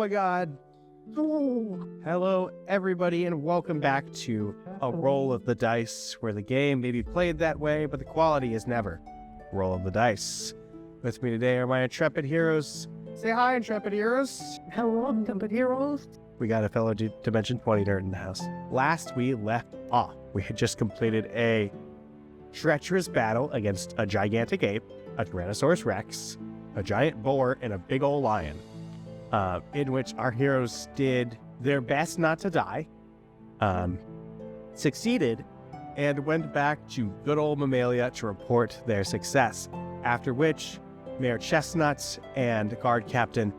my god. Hello, everybody, and welcome back to A Roll of the Dice, where the game may be played that way, but the quality is never. Roll of the Dice. With me today are my intrepid heroes. Say hi, intrepid heroes. Hello, intrepid heroes. We got a fellow Dimension 20 nerd in the house. Last we left off, we had just completed a treacherous battle against a gigantic ape, a Tyrannosaurus Rex, a giant boar, and a big old lion, in which our heroes did their best not to die, succeeded, and went back to good old Mammalia to report their success, after which Mayor Chestnut and Guard Captain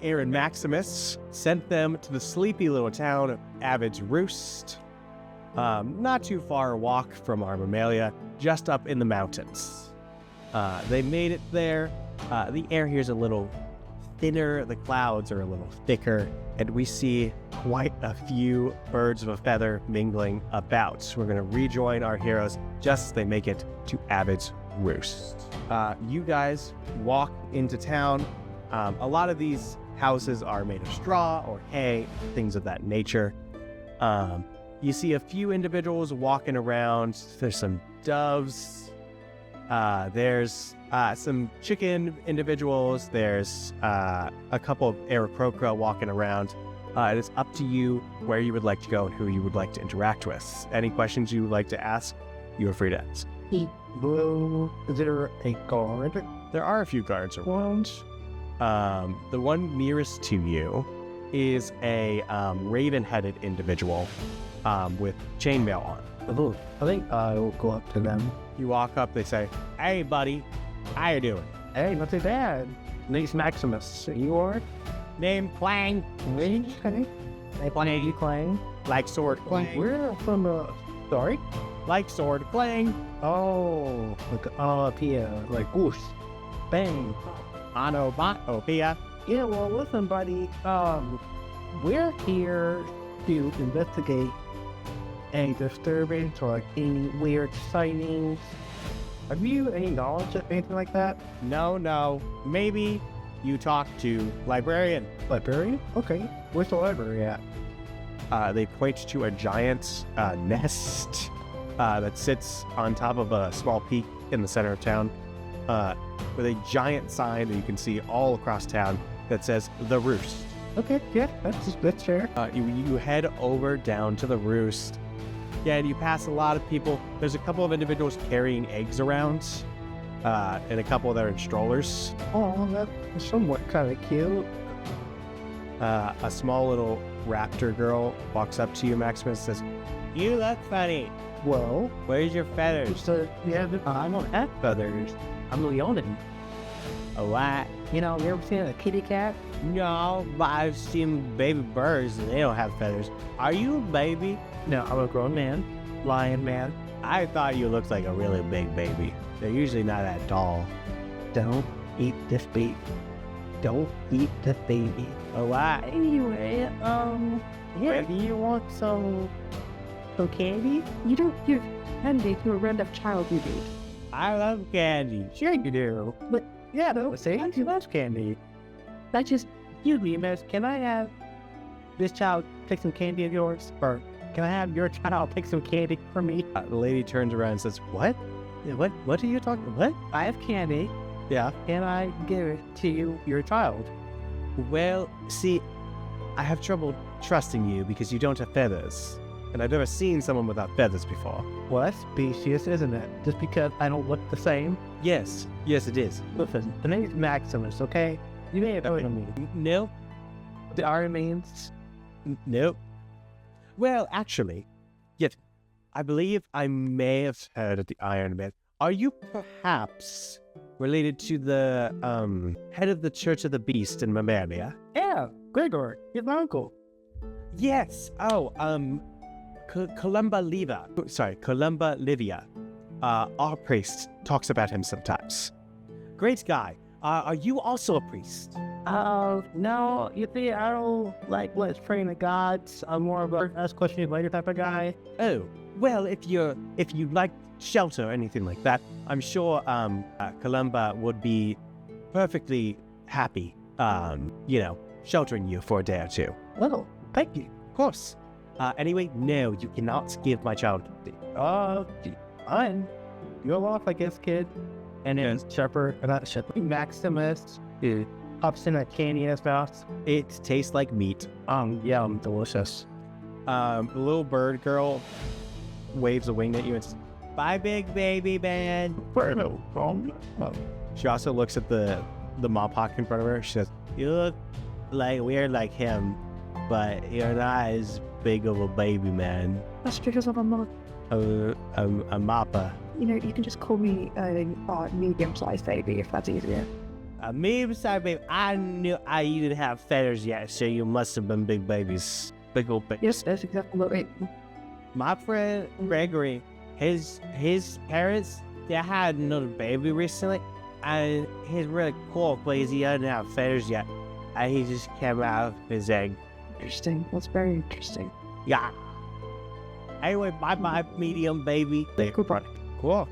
Aaron Maximus sent them to the sleepy little town of Avid's Roost, not too far a walk from our Mammalia, just up in the mountains. They made it there. The air here is a little thinner, the clouds are a little thicker, and we see quite a few birds of a feather mingling about. We're going to rejoin our heroes just as they make it to Avid's Roost. You guys walk into town. A lot of these houses are made of straw or hay, things of that nature. You see a few individuals walking around. There's some doves. There's some chicken individuals. There's a couple of Aarakocra walking around. It is up to you where you would like to go and who you would like to interact with. Any questions you would like to ask, you are free to ask. Is there a guard? There are a few guards around. The one nearest to you is a raven-headed individual with chainmail on. Oh, I think I will go up to them. You walk up, they say, "Hey, buddy, how you doing?" Hey, not too bad. Name's Maximus. You are? Name Clang. Me? Okay. You Clang? Like sword clang. We're from, sorry? Like sword clang. Oh, like, Pia, like, whoosh, bang. Onomatopoeia. Yeah, well, listen, buddy, we're here to investigate any disturbance or like any weird sightings. Have you any knowledge of anything like that? No. Maybe you talk to librarian. Librarian? Okay. Where's the library at? They point to a giant nest that sits on top of a small peak in the center of town, with a giant sign that you can see all across town that says The Roost. Okay, yeah, that's fair. You head over down to The Roost. Yeah, and you pass a lot of people. There's a couple of individuals carrying eggs around, and a couple that are in strollers. Oh, that's somewhat kind of cute. A small little raptor girl walks up to you, Maximus, and says, "You look funny. Well, Where's your feathers?" so, yeah, I don't have feathers. I'm Leonin. A what? You know, you ever seen a kitty cat? No, but I've seen baby birds and they don't have feathers. Are you a baby? No, I'm a grown man. Lion man. I thought you looked like a really big baby. They're usually not that tall. Don't eat this baby. Don't eat this baby. A what? Anyway, yeah, do you want some candy? You don't give candy to a random child, you do. I love candy. Sure you do. But, yeah, no, say he loves candy. That's just, excuse me, miss, can I have this child take some candy of yours? Or can I have your child take some candy for me? The lady turns around and says, What? What are you talking about? What? I have candy. Yeah. Can I give it to you, your child? Well, see, I have trouble trusting you because you don't have feathers. And I've never seen someone without feathers before. Well, that's specious, isn't it? Just because I don't look the same? Yes, it is. Listen, the name is Maximus, okay? You may have heard of me. No. The Iron Man's. Nope. Well, actually, yet I believe I may have heard of the Iron Man. Are you perhaps related to the head of the Church of the Beast in Mammalia? Yeah, Gregor, he's my uncle. Yes. Oh, Columba Livia. Our priest talks about him sometimes. Great guy. Are you also a priest? No, you see, I don't like let's pray to gods. I'm more of a ask questions later type of guy. Oh, well, if you like shelter or anything like that, I'm sure Columba would be perfectly happy, sheltering you for a day or two. Well, thank you. Of course. Anyway, no, you cannot give my child custody. Fine. Go off, I guess, kid. And then Maximus pops in a candy in his mouth. It tastes like meat. Yum, delicious. The little bird girl waves a wing at you and says, "Bye, big baby man." She also looks at the mop hock in front of her. She says, "You look like weird like him, but you're not as big of a baby man." That's because I'm a mom. A moppa. You know, you can just call me a medium-sized baby if that's easier. A medium-sized baby. I knew you didn't have feathers yet, so you must have been big babies. Big old babies. Yes, that's exactly what it. My friend Gregory, his parents, they had another baby recently, and he's really cool because he doesn't have feathers yet, and he just came out of his egg. Interesting. That's very interesting. Yeah. Anyway, bye, medium baby. Good product. Cool.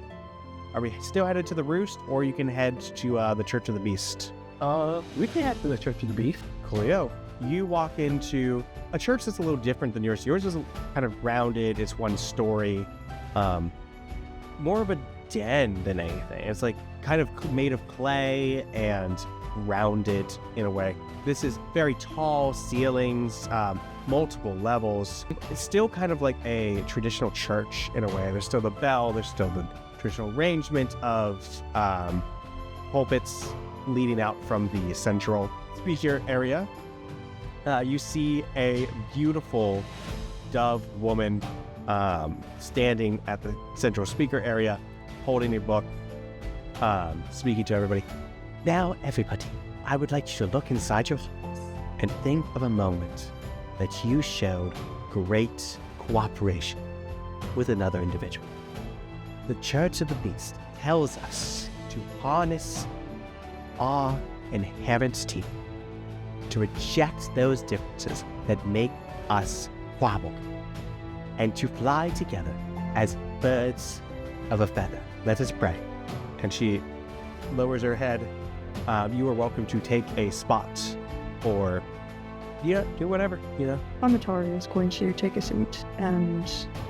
Are we still headed to the Roost, or you can head to the Church of the Beast? We can head to the Church of the Beast. Coolio. You walk into a church that's a little different than yours. Yours is kind of rounded. It's one story. More of a den than anything. It's like kind of made of clay and rounded in a way. This is very tall ceilings, multiple levels. It's still kind of like a traditional church in a way. There's still the bell. There's still the traditional arrangement of pulpits leading out from the central speaker area. You see a beautiful dove woman standing at the central speaker area, holding a book, speaking to everybody. Now, everybody, I would like you to look inside your hearts and think of a moment that you showed great cooperation with another individual. The Church of the Beast tells us to harness our inherent team, to reject those differences that make us squabble, and to fly together as birds of a feather. Let us pray. And she lowers her head. You are welcome to take a spot, or do whatever, Amatari is going to take a seat and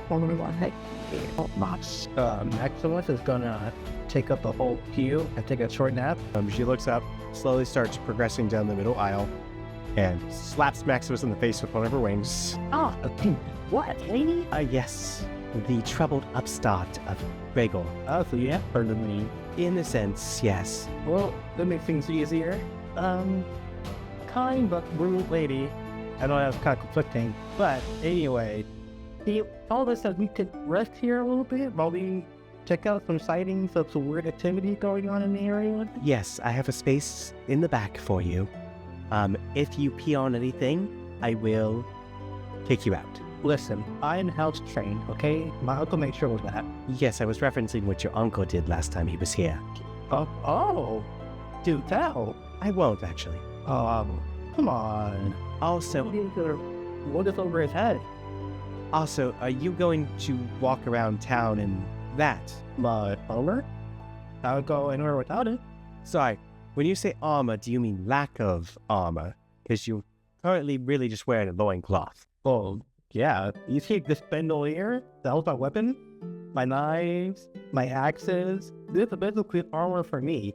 one of one. Hey, Max. Maximus is gonna take up the whole pew and take a short nap. She looks up, slowly starts progressing down the middle aisle, and slaps Maximus in the face with one of her wings. What, lady? Yes, the troubled upstart of Bagel. Oh, so you have heard of me. In a sense, yes. Well, that makes things easier. Kind but rude lady. I know that's kind of conflicting, but anyway, he told us that we could rest here a little bit while we check out some sightings of some weird activity going on in the area. Yes, I have a space in the back for you. If you pee on anything, I will kick you out. Listen, I'm house trained, okay? My uncle made sure of that. Yes, I was referencing what your uncle did last time he was here. Oh, do tell. I won't, actually. Come on. Also, What is over his head? Also, are you going to walk around town in that? My armor? I would go anywhere without it. Sorry, when you say armor, do you mean lack of armor? Because you're currently really just wearing a loincloth. Oh, yeah. You see this spindle here? That was my weapon. My knives, my axes. This is basically armor for me.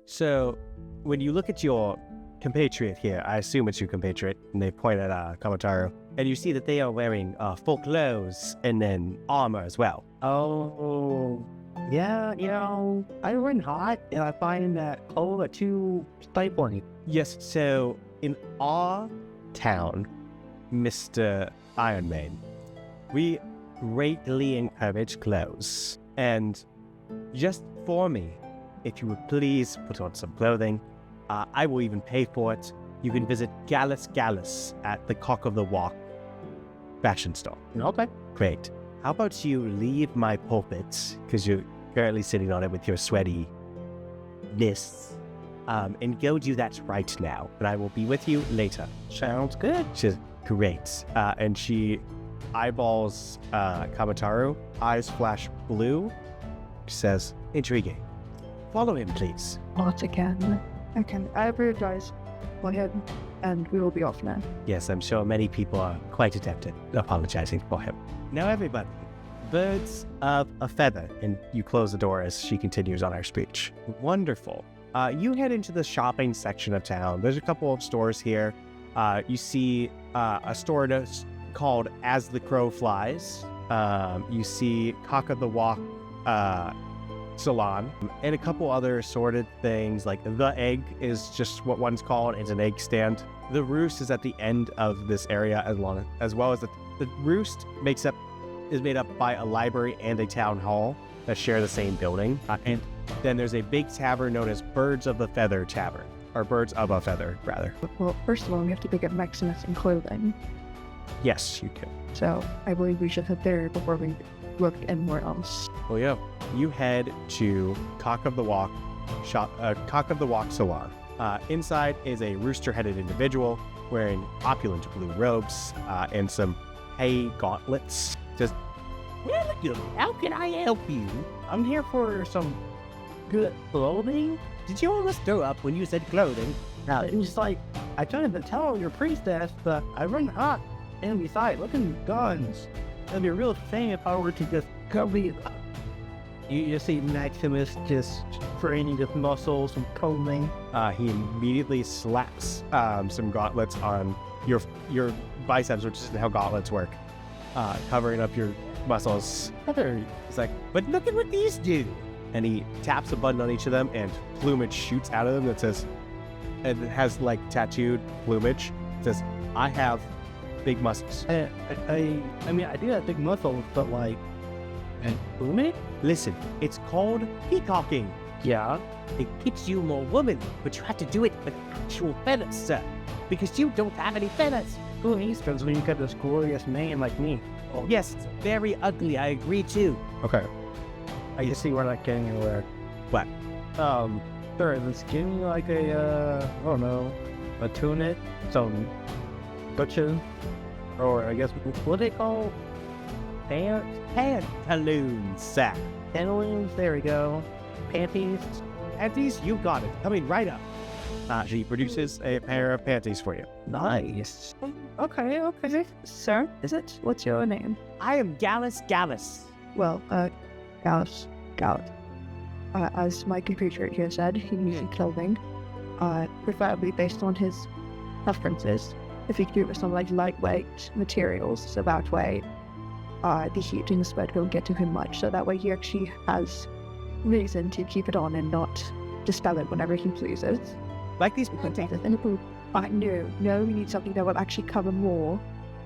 So, when you look at your compatriot here, I assume it's your compatriot, and they point at Kamataro, and you see that they are wearing full clothes and then armor as well. Oh, yeah, I run hot, and I find that clothes are too stifling. Yes, so in our town, Mr. Iron Man, we greatly encourage clothes. And just for me, if you would please put on some clothing, I will even pay for it. You can visit Gallus at the Cock of the Walk fashion store. Okay. Great. How about you leave my pulpit, because you're currently sitting on it with your sweaty this, and go do that right now, and I will be with you later. Sounds good. She's great. And she eyeballs Kamataro. Eyes flash blue. She says, intriguing. Follow him, please. Not again. Okay, I apologize. Go ahead, and we will be off now. Yes, I'm sure many people are quite adept at apologizing for him. Now, everybody, birds of a feather. And you close the door as she continues on her speech. Wonderful. You head into the shopping section of town. There's a couple of stores here. You see a store that's called As the Crow Flies. You see Cock of the Walk Salon, and a couple other assorted things, like The Egg is just what one's called. It's an egg stand. The Roost is at the end of this area, as well as the Roost is made up by a library and a town hall that share the same building. And then there's a big tavern known as Birds of the Feather Tavern, or Birds of a Feather, rather. Well, first of all, we have to pick up Maximus in clothing. Yes, you can. So I believe we should head there before we look anywhere else. Well, yeah. You head to Cock of the Walk Salon. Inside is a rooster-headed individual wearing opulent blue robes and some hay gauntlets. Just, Well, good. How can I help you? I'm here for some good clothing. did you almost throw up when you said clothing? Now, it was like, I tried to tell your priestess, but I run hot. And besides, look at these guns. It'd be a real shame if I were to just cover these up. You see Maximus just training his muscles and combing. He immediately slaps some gauntlets on your biceps, which isn't how gauntlets work, covering up your muscles. He's like, but look at what these do. And he taps a button on each of them, and plumage shoots out of them that says, and it has like tattooed plumage. It says, I have big muscles. I mean, I do have big muscles, but like, and plumage? Listen, it's called peacocking. Yeah. It keeps you more woman, but you have to do it with actual feathers, sir, because you don't have any feathers. Who needs feathers when you got this glorious man like me? Oh, yes, it's very ugly, I agree too. Okay. I just see we're not getting anywhere. What? Sure, let's give me like a, I don't know, a tunic, some butches, or I guess, what do they call pants? Pantaloons, sir. Pantaloons, there we go. Panties. Panties, you got it. Coming right up. She produces a pair of panties for you. Nice. Okay. Sir, is it? What's your name? I am Gallus. Well, Gallus. As my computer here said, he needs clothing, preferably based on his preferences. If he could do it with some like lightweight materials, so that way the heat and the sweat won't get to him much, so that way he actually has reason to keep it on and not dispel it whenever he pleases. Like these No, we need something that will actually cover more.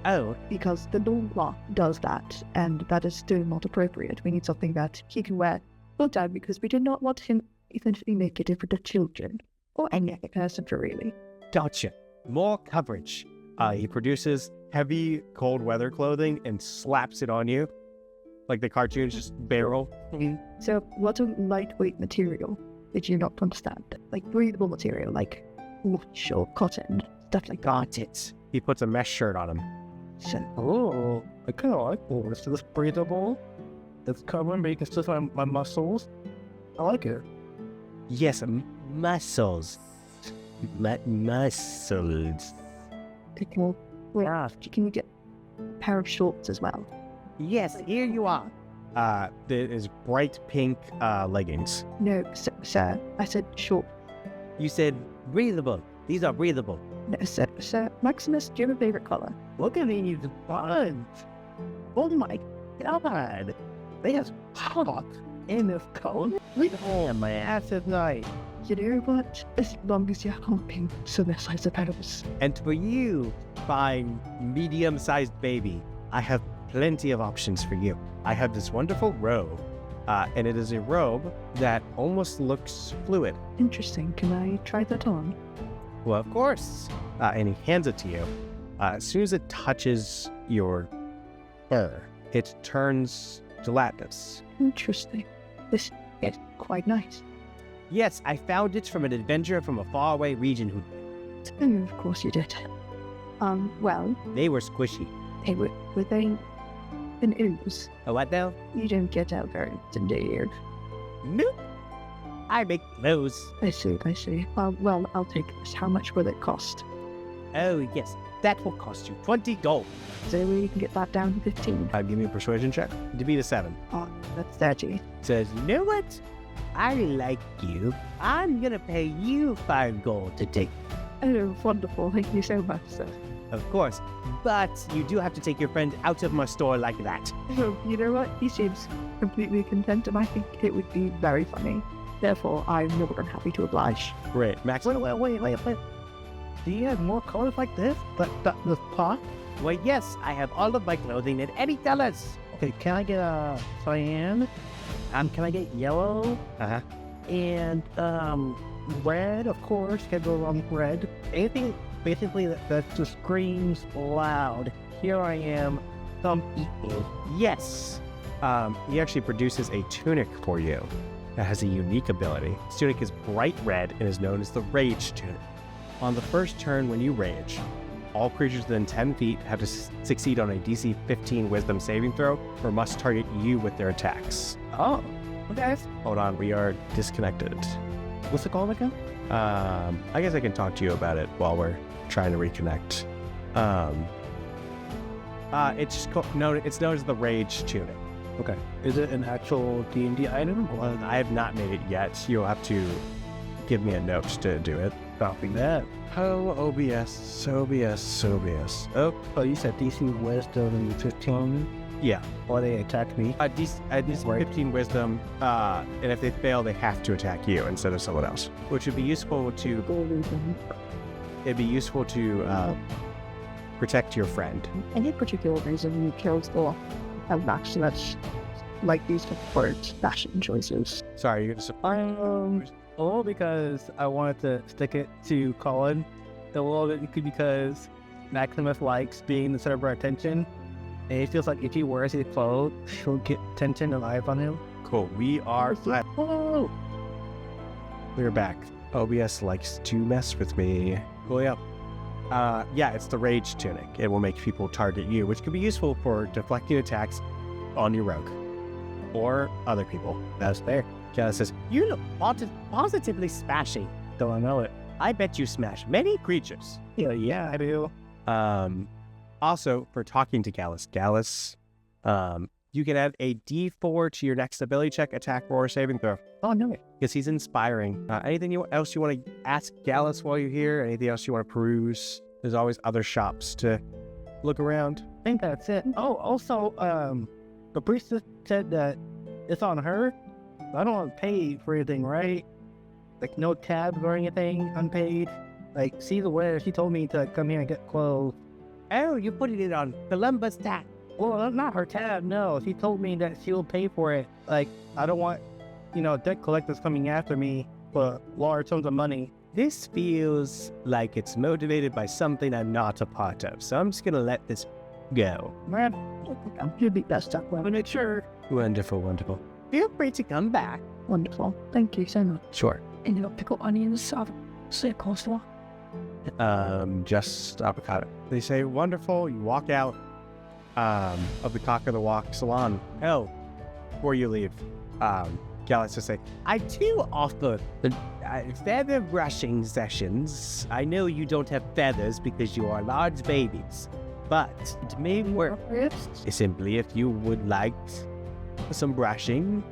Oh, Because the law does that, and that is still not appropriate. We need something that he can wear full time, because we do not want him essentially naked for the children, or any other person for really. gotcha. More coverage. He produces heavy cold weather clothing and slaps it on you. Like the cartoons just barrel. So what's a lightweight material that you not understand? Like breathable material, like wool or cotton, stuff like that. Got it. He puts a mesh shirt on him. So, Oh, I kind of like this. So it's breathable. It's covering, but you can still find my muscles. I like it. Yes, muscles. Muscles. well, can you get a pair of shorts as well? Yes, here you are. There is bright pink leggings. No, sir, I said short. You said breathable. These are breathable. No, sir, Maximus, do you have a favorite color? Look at these buns. Oh my god. They have hot in this cold. Oh, my ass is nice. You know what? As long as you're humping some size of petals. And for you, fine, medium-sized baby, I have plenty of options for you. I have this wonderful robe, and it is a robe that almost looks fluid. Interesting. Can I try that on? Well, of course. And he hands it to you. As soon as it touches your fur, it turns gelatinous. Interesting. This is quite nice. Yes, I found it from an adventurer from a faraway region who... Of course you did. Well, They were squishy. were they an ooze? A what now? You don't get out very often, do you? Nope. I make clothes. I see. Well, I'll take this. How much will it cost? Oh, yes. That will cost you 20 gold. So we can get that down to 15. Give me a persuasion check. To beat a 7. Oh, that's 30. Says, you know what? I like you. I'm gonna pay you 5 gold to take. Oh, wonderful. Thank you so much, sir. Of course. But you do have to take your friend out of my store like that. Oh, you know what? He seems completely content, and I think it would be very funny. Therefore, I'm more than happy to oblige. Great. Max, Wait. Do you have more colors like this? The pot? Well, yes, I have all of my clothing in any colors. Okay, can I get a cyan? Can I get yellow? Uh-huh. And, red, of course. Can't go wrong with red. Anything, basically, that just screams loud. Here I am, some equal. Yes. he actually produces a tunic for you that has a unique ability. This tunic is bright red and is known as the Rage Tunic. On the first turn when you rage, all creatures within 10 feet have to succeed on a DC 15 Wisdom saving throw or must target you with their attacks. Oh, okay. Hold on, we are disconnected. What's it called again? I guess I can talk to you about it while we're trying to reconnect. It's known as the Rage Tunic. Okay. Is it an actual D&D item? Well, I have not made it yet. You'll have to give me a note to do it. Copy that. Oh, OBS. Oh, You said DC Wisdom 15? yeah. Or they attack me? DC 15 Wisdom, and if they fail, they have to attack you instead of someone else, which would be useful to. It'd be useful to protect your friend. Any particular reason you chose the Maximus like these words, fashion choices? Sorry, you're gonna. All because I wanted to stick it to Colin. A little bit because Maximus likes being the center of our attention. And he feels like if he wears his clothes, he'll get attention and eyes on him. Cool. We are. Oh! We're back. OBS likes to mess with me. Cool. Yeah. Yeah, it's the Rage Tunic. It will make people target you, which can be useful for deflecting attacks on your rogue or other people. That's fair. Kayla says, You look positively smashing. Don't I know it? I bet you smash many creatures. Yeah, I do. also, for talking to Gallus, you can add a D4 to your next ability check, attack, or saving throw. Oh, no. Because he's inspiring. Anything else you want to ask Gallus while you're here? Anything else you want to peruse? There's always other shops to look around. I think that's it. Oh, also, the priestess said that it's on her. I don't want to pay for anything, right? Like, no tabs or anything, unpaid. Like, see the way she told me to come here and get clothes. Oh, you're putting it on Columbus tab. Well, not her tab, no. She told me that she'll pay for it. Like, I don't want, debt collectors coming after me for large sums of money. This feels like it's motivated by something I'm not a part of, so I'm just gonna let this go. Man, You'd be best up well. let me make sure. Wonderful. Feel free to come back. Wonderful. Thank you so much. Sure. And you got pickled onions, say coleslaw. Just avocado. They say, wonderful. You walk out of the Cock of the Walk salon. Oh, before you leave, Gallus to say, I too offer feather brushing sessions. I know you don't have feathers because you are large babies, but it may work simply if you would like some brushing,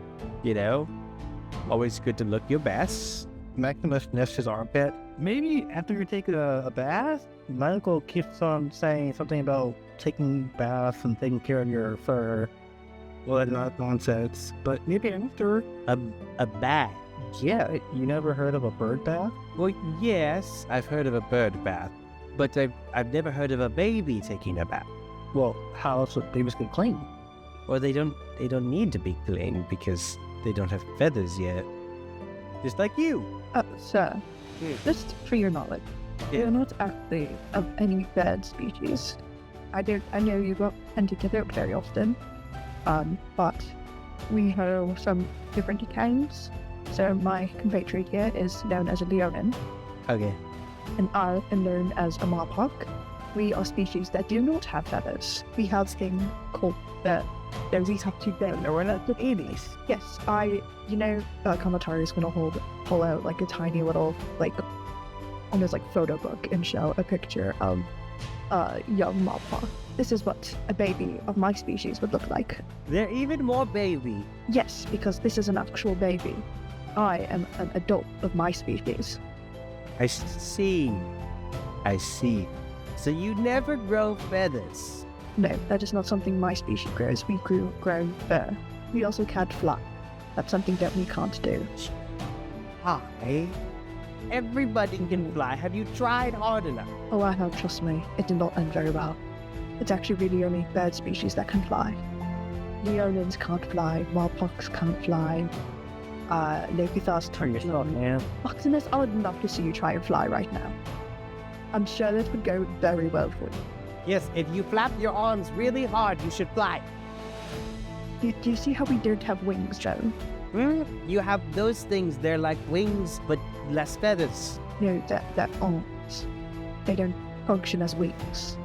always good to look your best. Maximus sniffs his armpit. Maybe after you take a bath, Michael keeps on saying something about taking baths and taking care of your fur. Well, that's not nonsense. But maybe after. A bath. Yeah, you never heard of a bird bath? Well, yes, I've heard of a bird bath, but I've never heard of a baby taking a bath. Well, how else would babies get clean? Or they don't need to be clean because they don't have feathers yet. Just like you. Sir, just for your knowledge, you're not actually of any bird species. I know you don't tend to get out very often, but we have some different kinds. So my compatriot here is known as a leonin, Okay. and I am known as a marpok. we are species that do not have feathers. We have thing called the we have two things. We're not the babies. Yes, Kamatari is gonna pull out like a tiny little like almost like photo book and show a picture of young Moppa. This is what a baby of my species would look like. They're even more baby. Yes, because this is an actual baby. I am an adult of my species. I see. So you never grow feathers. No, that is not something my species grows. We grow fur. We also can't fly. That's something that we can't do. Hi. Everybody can fly. Have you tried hard enough? Oh, I have, trust me. It did not end very well. It's actually really only bird species that can fly. Leonins can't fly, Marpox can't fly, Locuthars Turn yourself, man. Maximus, I would love to see you try and fly right now. I'm sure this would go very well for you. Yes, if you flap your arms really hard, you should fly. Do you see how we don't have wings, Joe? You have those things, they're like wings, but less feathers. No, they're arms. They don't function as wings.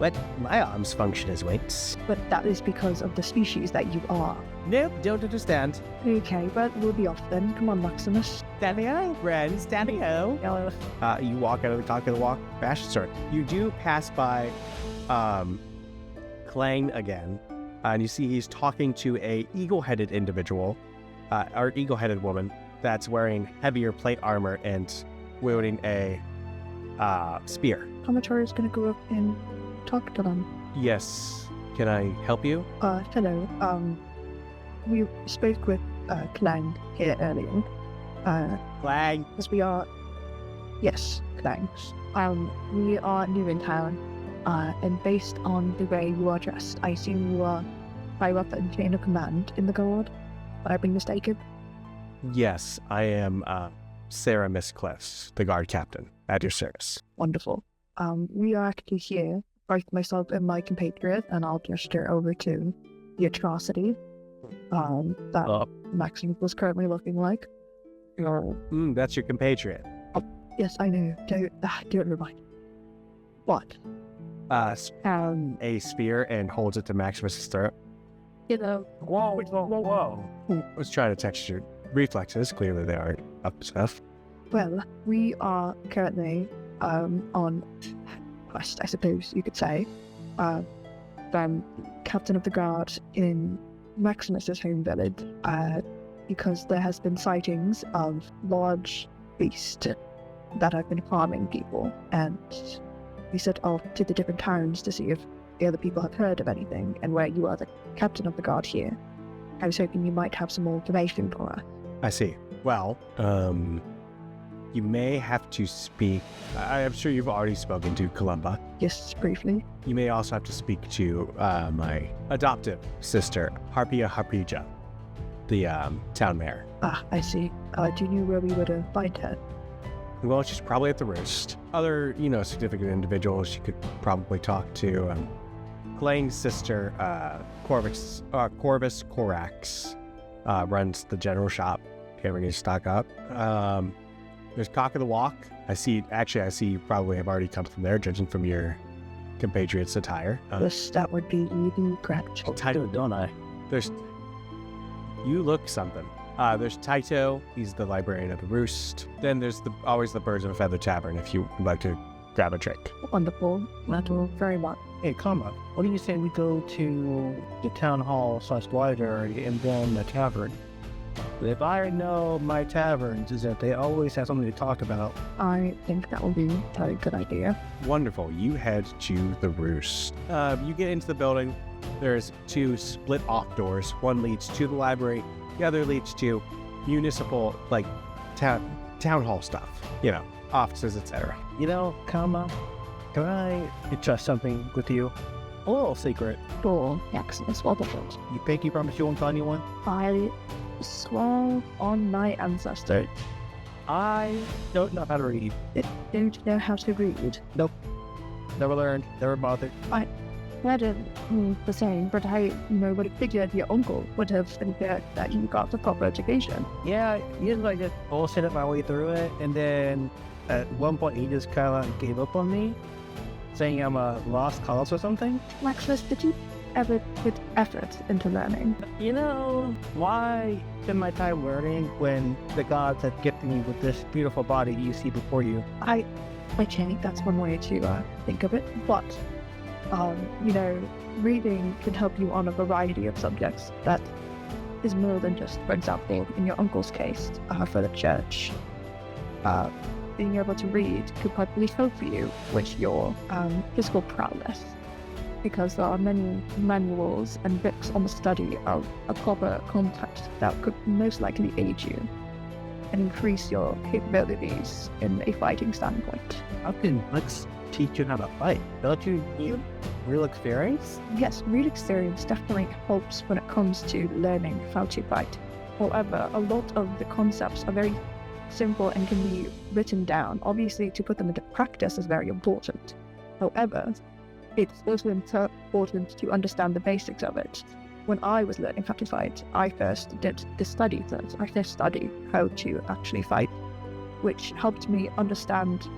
But my arms function as wings. But that is because of the species that you are. Nope, don't understand. Okay, but we'll be off then. Come on, Maximus. Standing-o, friends, standing-o. You walk out of the cock of the walk. Fashion store. You do pass by Clang again, and you see he's talking to a eagle-headed individual, or eagle-headed woman that's wearing heavier plate armor and wielding a spear. Kamatari is going to go up and talk to them. Yes. Can I help you? Hello. We spoke with Clang here earlier. Clang. Because we are... Yes, Clang. We are new in town, and based on the way you are dressed, I assume you are higher up in chain of command in the guard. Would I be mistaken? Yes, I am Sarah Misscliffs, the guard captain, at your service. Wonderful. We are actually here, both myself and my compatriot, and I'll gesture over to the atrocity that Maximus was currently looking like. That's your compatriot. Yes, I know. Don't remind me. What? A spear and holds it to Maximus's throat. You know. Whoa. I was trying to text your reflexes. Clearly they aren't up to snuff. Well, we are currently on quest, I suppose you could say. I'm captain of the guard in Maximus's home village, because there has been sightings of large beasts that have been harming people, and we set off to the different towns to see if the other people have heard of anything, and where you are the captain of the guard here, I was hoping you might have some more information for us. I see. Well, you may have to speak. I'm sure you've already spoken to Columba. Yes, briefly. You may also have to speak to my adoptive sister, Harpia Harpija, the town mayor. Ah, I see. Do you know where we would find her? Well, she's probably at the roost. Other, significant individuals you could probably talk to. Clay's sister, Corvus Corax, runs the general shop. If you ever need to stock up. There's Cock of the Walk. I see you probably have already come from there, judging from your compatriot's attire. Yes, that would be even correct. Title, don't I? You look something. There's Taito. He's the librarian of the Roost. Then there's always the Birds of a Feather Tavern if you would like to grab a drink. Wonderful. That will very much. Hey, Comma, what do you say we go to the town hall / library and then the tavern? If I know my taverns is that they always have something to talk about. I think that would be a very good idea. Wonderful. You head to the Roost. You get into the building. There's two split off doors. One leads to the library. The other leads to municipal, town hall stuff. Offices, etc. Comma, can I entrust something with you? A little secret. For Maximus, wonderful. You pinky promise you won't tell anyone? I swear on my ancestors. I don't know how to read. Don't know how to read. Nope. Never learned. Never bothered. That isn't the same, but I would have figured your uncle would have figured that you got the proper education. Yeah, he just just bullshit my way through it, and then at one point he just kind of gave up on me. saying I'm a lost cause or something? Maximus, did you ever put effort into learning? You know, why spend my time learning when the gods have gifted me with this beautiful body you see before you? Okay, that's one way to think of it. But, reading can help you on a variety of subjects. That is more than just, for example, in your uncle's case, for the church. Being able to read could probably help you with your physical prowess, because there are many manuals and books on the study of a proper context that could most likely aid you and increase your capabilities in a fighting standpoint. How can books teach you how to fight? Don't you need real experience? Yes, real experience definitely helps when it comes to learning how to fight. However, a lot of the concepts are very simple and can be written down. Obviously, to put them into practice is very important. However, it's also important to understand the basics of it. When I was learning how to fight, I first did the study first. I first studied how to actually fight, which helped me understand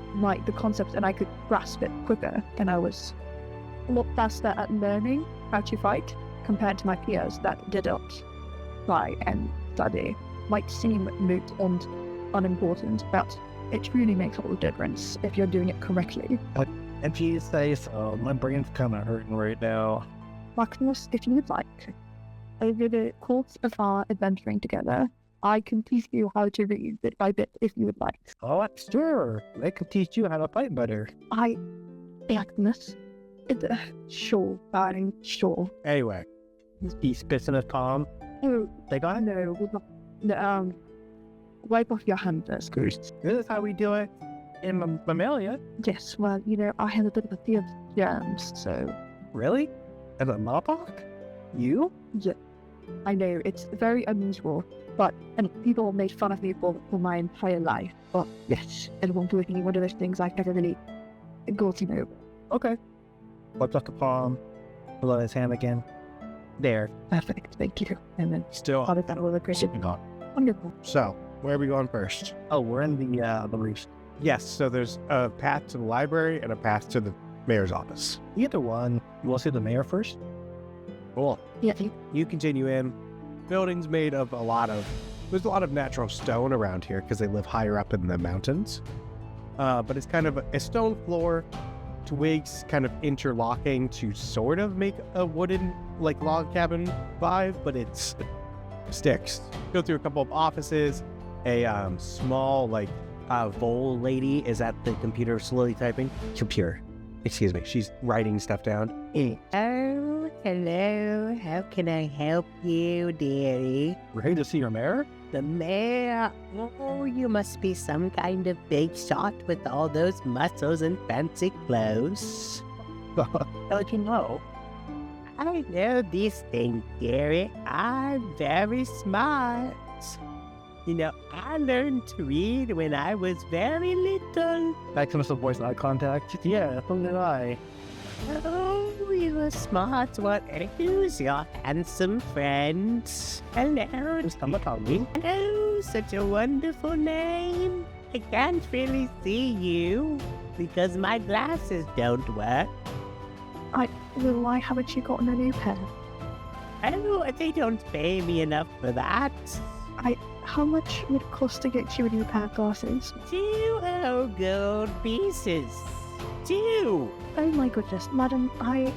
the concepts, and I could grasp it quicker, and I was a lot faster at learning how to fight compared to my peers that didn't try and study. Might seem moot and unimportant, but it really makes all the difference if you're doing it correctly. If you say so, my brain's kind of hurting right now. Maximus, if you would like, over the course of our adventuring together, I can teach you how to read bit by bit if you would like. Oh, sure. I can teach you how to fight better. Maximus, sure, darling, sure. Anyway, He spits in his palm. Oh, They got it? no, we're not. No, wipe off your hand first. This is how we do it in Mammalia. Yes, well, I have a bit of a fear of germs, so. Really? As a Mopok? You? Yeah, I know, it's very unusual, and people made fun of me for my entire life, but yes, it won't be one of those things I've never really gotten over. Okay. Wipes off the palm. Below his hand again. There. Perfect, thank you. And then still. how did that all look? Wonderful. So, where are we going first? Oh, we're in the reefs. Yes, so there's a path to the library and a path to the mayor's office. Either one. You want to see the mayor first? Cool. Yeah, You continue in. Buildings made of there's a lot of natural stone around here because they live higher up in the mountains. But it's kind of a stone floor, twigs kind of interlocking to sort of make a wooden, log cabin vibe, but it's sticks. Go through a couple of offices. A small, Vole lady is at the computer slowly typing. Excuse me. She's writing stuff down. Oh, hello. How can I help you, dearie? We're here to see your mayor? The mayor? Oh, you must be some kind of big shot with all those muscles and fancy clothes. How did you know? I know these things, dearie. I'm very smart. I learned to read when I was very little. Maximus of voice and eye contact. Yeah, so did I. Oh, you're smart. What is your handsome friend? Hello. Hello, such a wonderful name. I can't really see you because my glasses don't work. Why haven't you gotten a new pair? Oh, they don't pay me enough for that. How much would it cost to get you a new pair of glasses? 2 whole gold pieces. 2. Oh my goodness, madam, I'm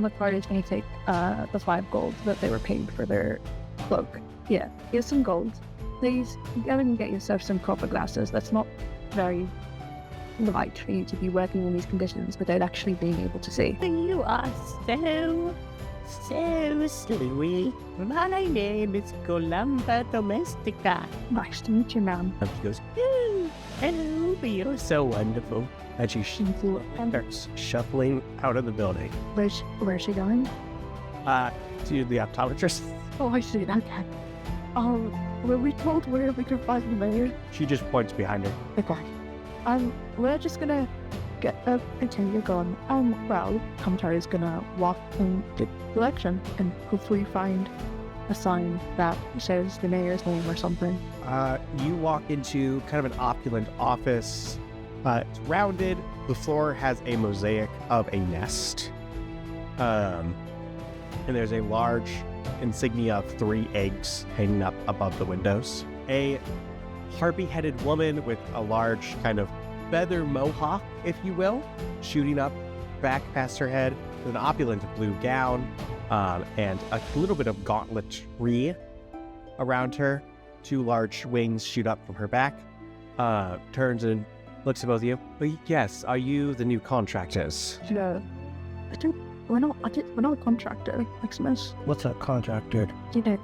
afraid it's going to take the 5 gold that they were paid for their cloak. Yeah, here's some gold. Please go and get yourself some proper glasses. That's not very right for you to be working in these conditions without actually being able to see. You are so sweet. My name is Columba Domestica. Nice to meet you, ma'am. And she goes, Hello, you're so wonderful. and she starts shuffling out of the building. Where's she going? To the optometrist. Oh, I see. Okay. Were we told where we could find the mayor? She just points behind her. Okay. We're just gonna get a continue going. Well, Kamtar is gonna walk in the direction and hopefully find a sign that says the mayor's name or something. You walk into kind of an opulent office. It's rounded, The floor has a mosaic of a nest. And there's a large insignia of 3 eggs hanging up above the windows. A harpy-headed woman with a large kind of feather mohawk, if you will, shooting up back past her head with an opulent blue gown and a little bit of gauntletry around her. 2 large wings shoot up from her back. Turns and looks at both of you. Yes, are you the new contractors? No, we're not a contractor, Maximus. What's a contractor? Actually,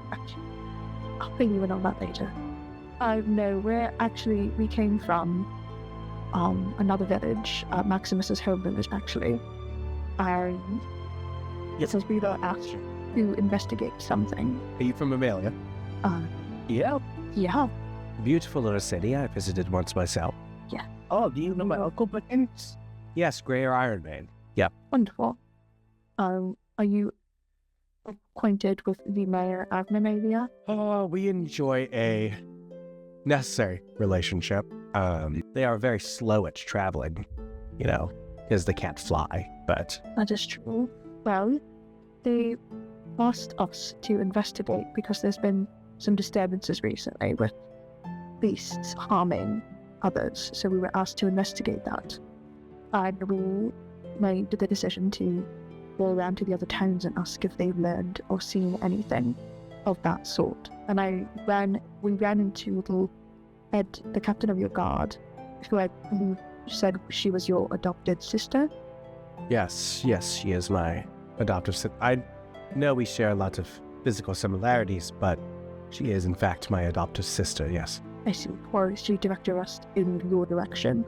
I'll pay you in on that later. No, we came from another village, Maximus's home village, actually. Since we were asked to investigate something. Are you from Amalia? Yeah. Yeah. Beautiful little city. I visited once myself. Oh, do you know my uncle Pickens? Yes, Grey or Iron Mane. Wonderful. Are you acquainted with the mayor of Mamalia? Oh, we enjoy a necessary relationship. They are very slow at traveling, because they can't fly, but... That is true. Well, they asked us to investigate because there's been some disturbances recently with beasts harming others, so we were asked to investigate that. And we made the decision to go around to the other towns and ask if they've learned or seen anything of that sort. And we ran into the captain of your guard, who said she was your adopted sister. Yes, she is my adoptive sister. I know we share lots of physical similarities, but she is in fact my adoptive sister, yes. I see. Or she directed us in your direction,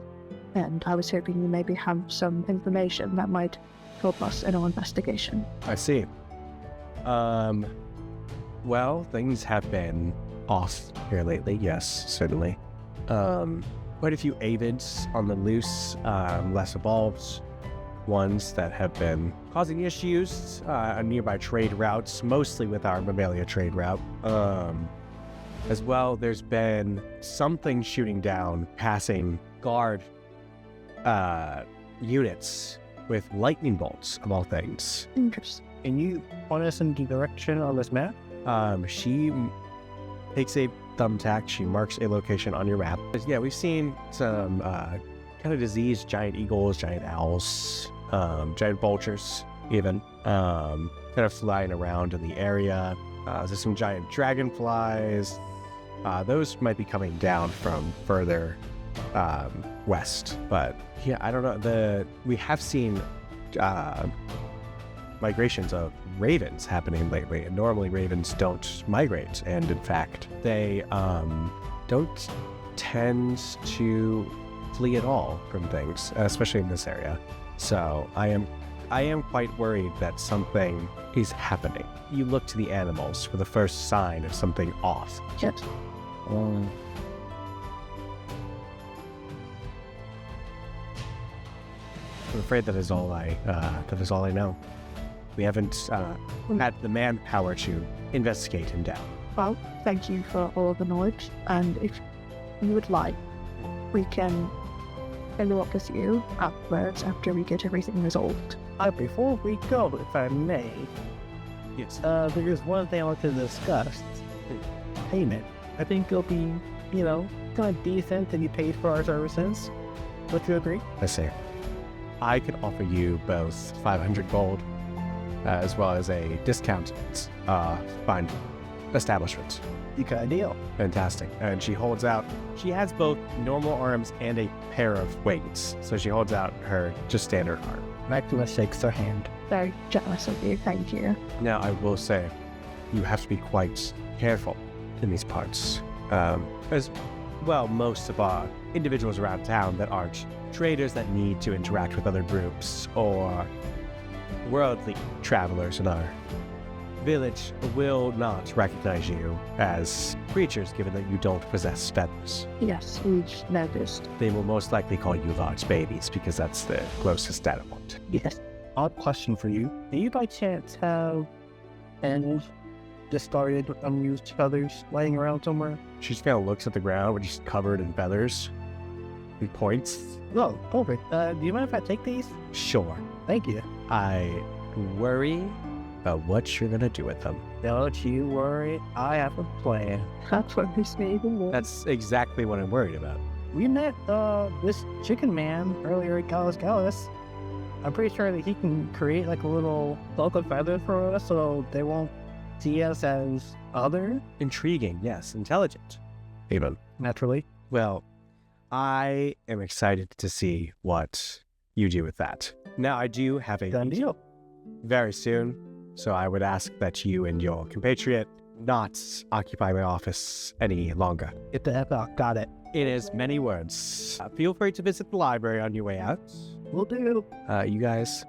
and I was hoping you maybe have some information that might help us in our investigation. I see. Well, things have been off here lately, yes, certainly. Quite a few avids on the loose, less evolved ones that have been causing issues on nearby trade routes, mostly with our Mammalia trade route. As well, there's been something shooting down, passing guard units with lightning bolts, of all things. Interesting. Can you point us in the direction on this map? She takes a thumbtack, she marks a location on your map. Yeah, we've seen some kind of diseased giant eagles, giant owls, giant vultures, even, kind of flying around in the area. There's some giant dragonflies. Those might be coming down from further west, but yeah, I don't know. We have seen migrations of ravens happening lately, and normally ravens don't migrate, and in fact, they don't tend to flee at all from things, especially in this area. So I am quite worried that something is happening. You look to the animals for the first sign of something off. Yes. I'm afraid that is all I know. We haven't had the manpower to investigate him down. Well, thank you for all of the knowledge, and if you would like, we can follow up with you afterwards after we get everything resolved. Before we go, if I may, Yes. there's one thing I want to discuss. Payment. I think it'll be, kind of decent to be paid for our services. Would you agree? I see. I could offer you both 500 gold as well as a discounted fine establishment. You got a deal. Fantastic. And she has both normal arms and a pair of wings. So she holds out her just standard arm. Maximus shakes her hand. Very generous of you, thank you. Now, I will say, you have to be quite careful in these parts. As well, most of our individuals around town that aren't traders that need to interact with other groups or worldly travelers in our village will not recognize you as creatures, given that you don't possess feathers. Yes, we've noticed. They will most likely call you large babies because that's the closest data point. Yes. Odd question for you. Do you by chance have any discarded unused feathers laying around somewhere? She just kind of looks at the ground, which is covered in feathers. He points. Oh, perfect. Do you mind if I take these? Sure. Thank you. I worry about what you're gonna do with them. Don't you worry. I have a plan. That's what this made even more. That's exactly what I'm worried about. We met this chicken man earlier at Gallus. I'm pretty sure that he can create like a little cloak of feathers for us so they won't see us as other. Intriguing, yes. Intelligent, even. Naturally. Well, I am excited to see what you do with that. Now, I do have a Done deal. very soon, so I would ask that you and your compatriot not occupy my office any longer. Get the F out. Got it. It is many words. Feel free to visit the library on your way out. Will do. You guys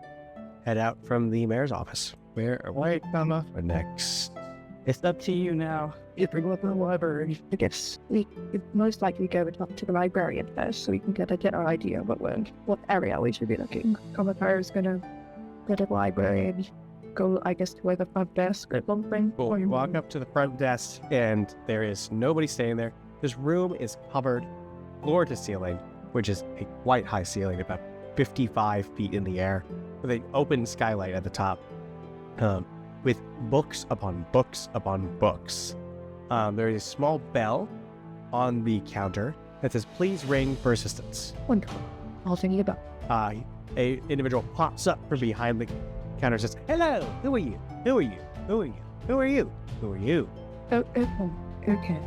head out from the mayor's office. Where are we Right, Mama. next? It's up to you now. If we go up to the library. I guess we could most likely go up to the librarian first so we can get a general idea of what area we should be looking. Commodore is gonna go to the library and go, I guess, to where the front desk or something. Cool. You walk up to the front desk, and there is nobody staying there. This room is covered floor to ceiling, which is a quite high ceiling, about 55 feet in the air, with an open skylight at the top, with books upon books upon books. There is a small bell on the counter that says, "Please ring for assistance." Wonderful. I'll sing you about. A individual pops up from behind the counter and says, "Hello, who are you? Who are you? Who are you? Who are you? Who are you?" Oh, okay.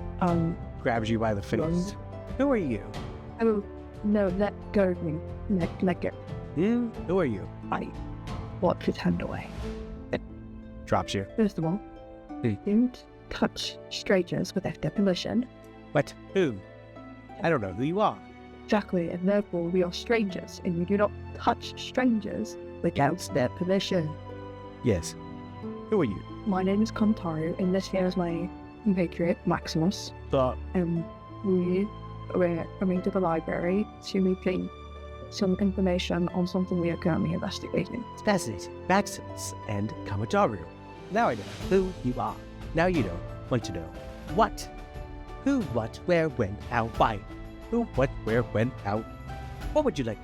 Grabs you by the face. "Who are you? Oh, no, let go of me. Let go. Who are you?" I watch his hand away. Drops you. First of all, don't touch strangers without their permission. What? Who? I don't know who you are. Exactly, and therefore we are strangers, and you do not touch strangers without their permission. Yes. Who are you? My name is Kontaru, and this here is my compatriot, Maximus. The And we're coming to the library to meet some information on something we are currently investigating. It's fascinating. Maximus and Kamotaru. Now I know who you are. Now you don't want to know what. Who, what, where, when, how, why. Who, what, where, when, how. What would you like?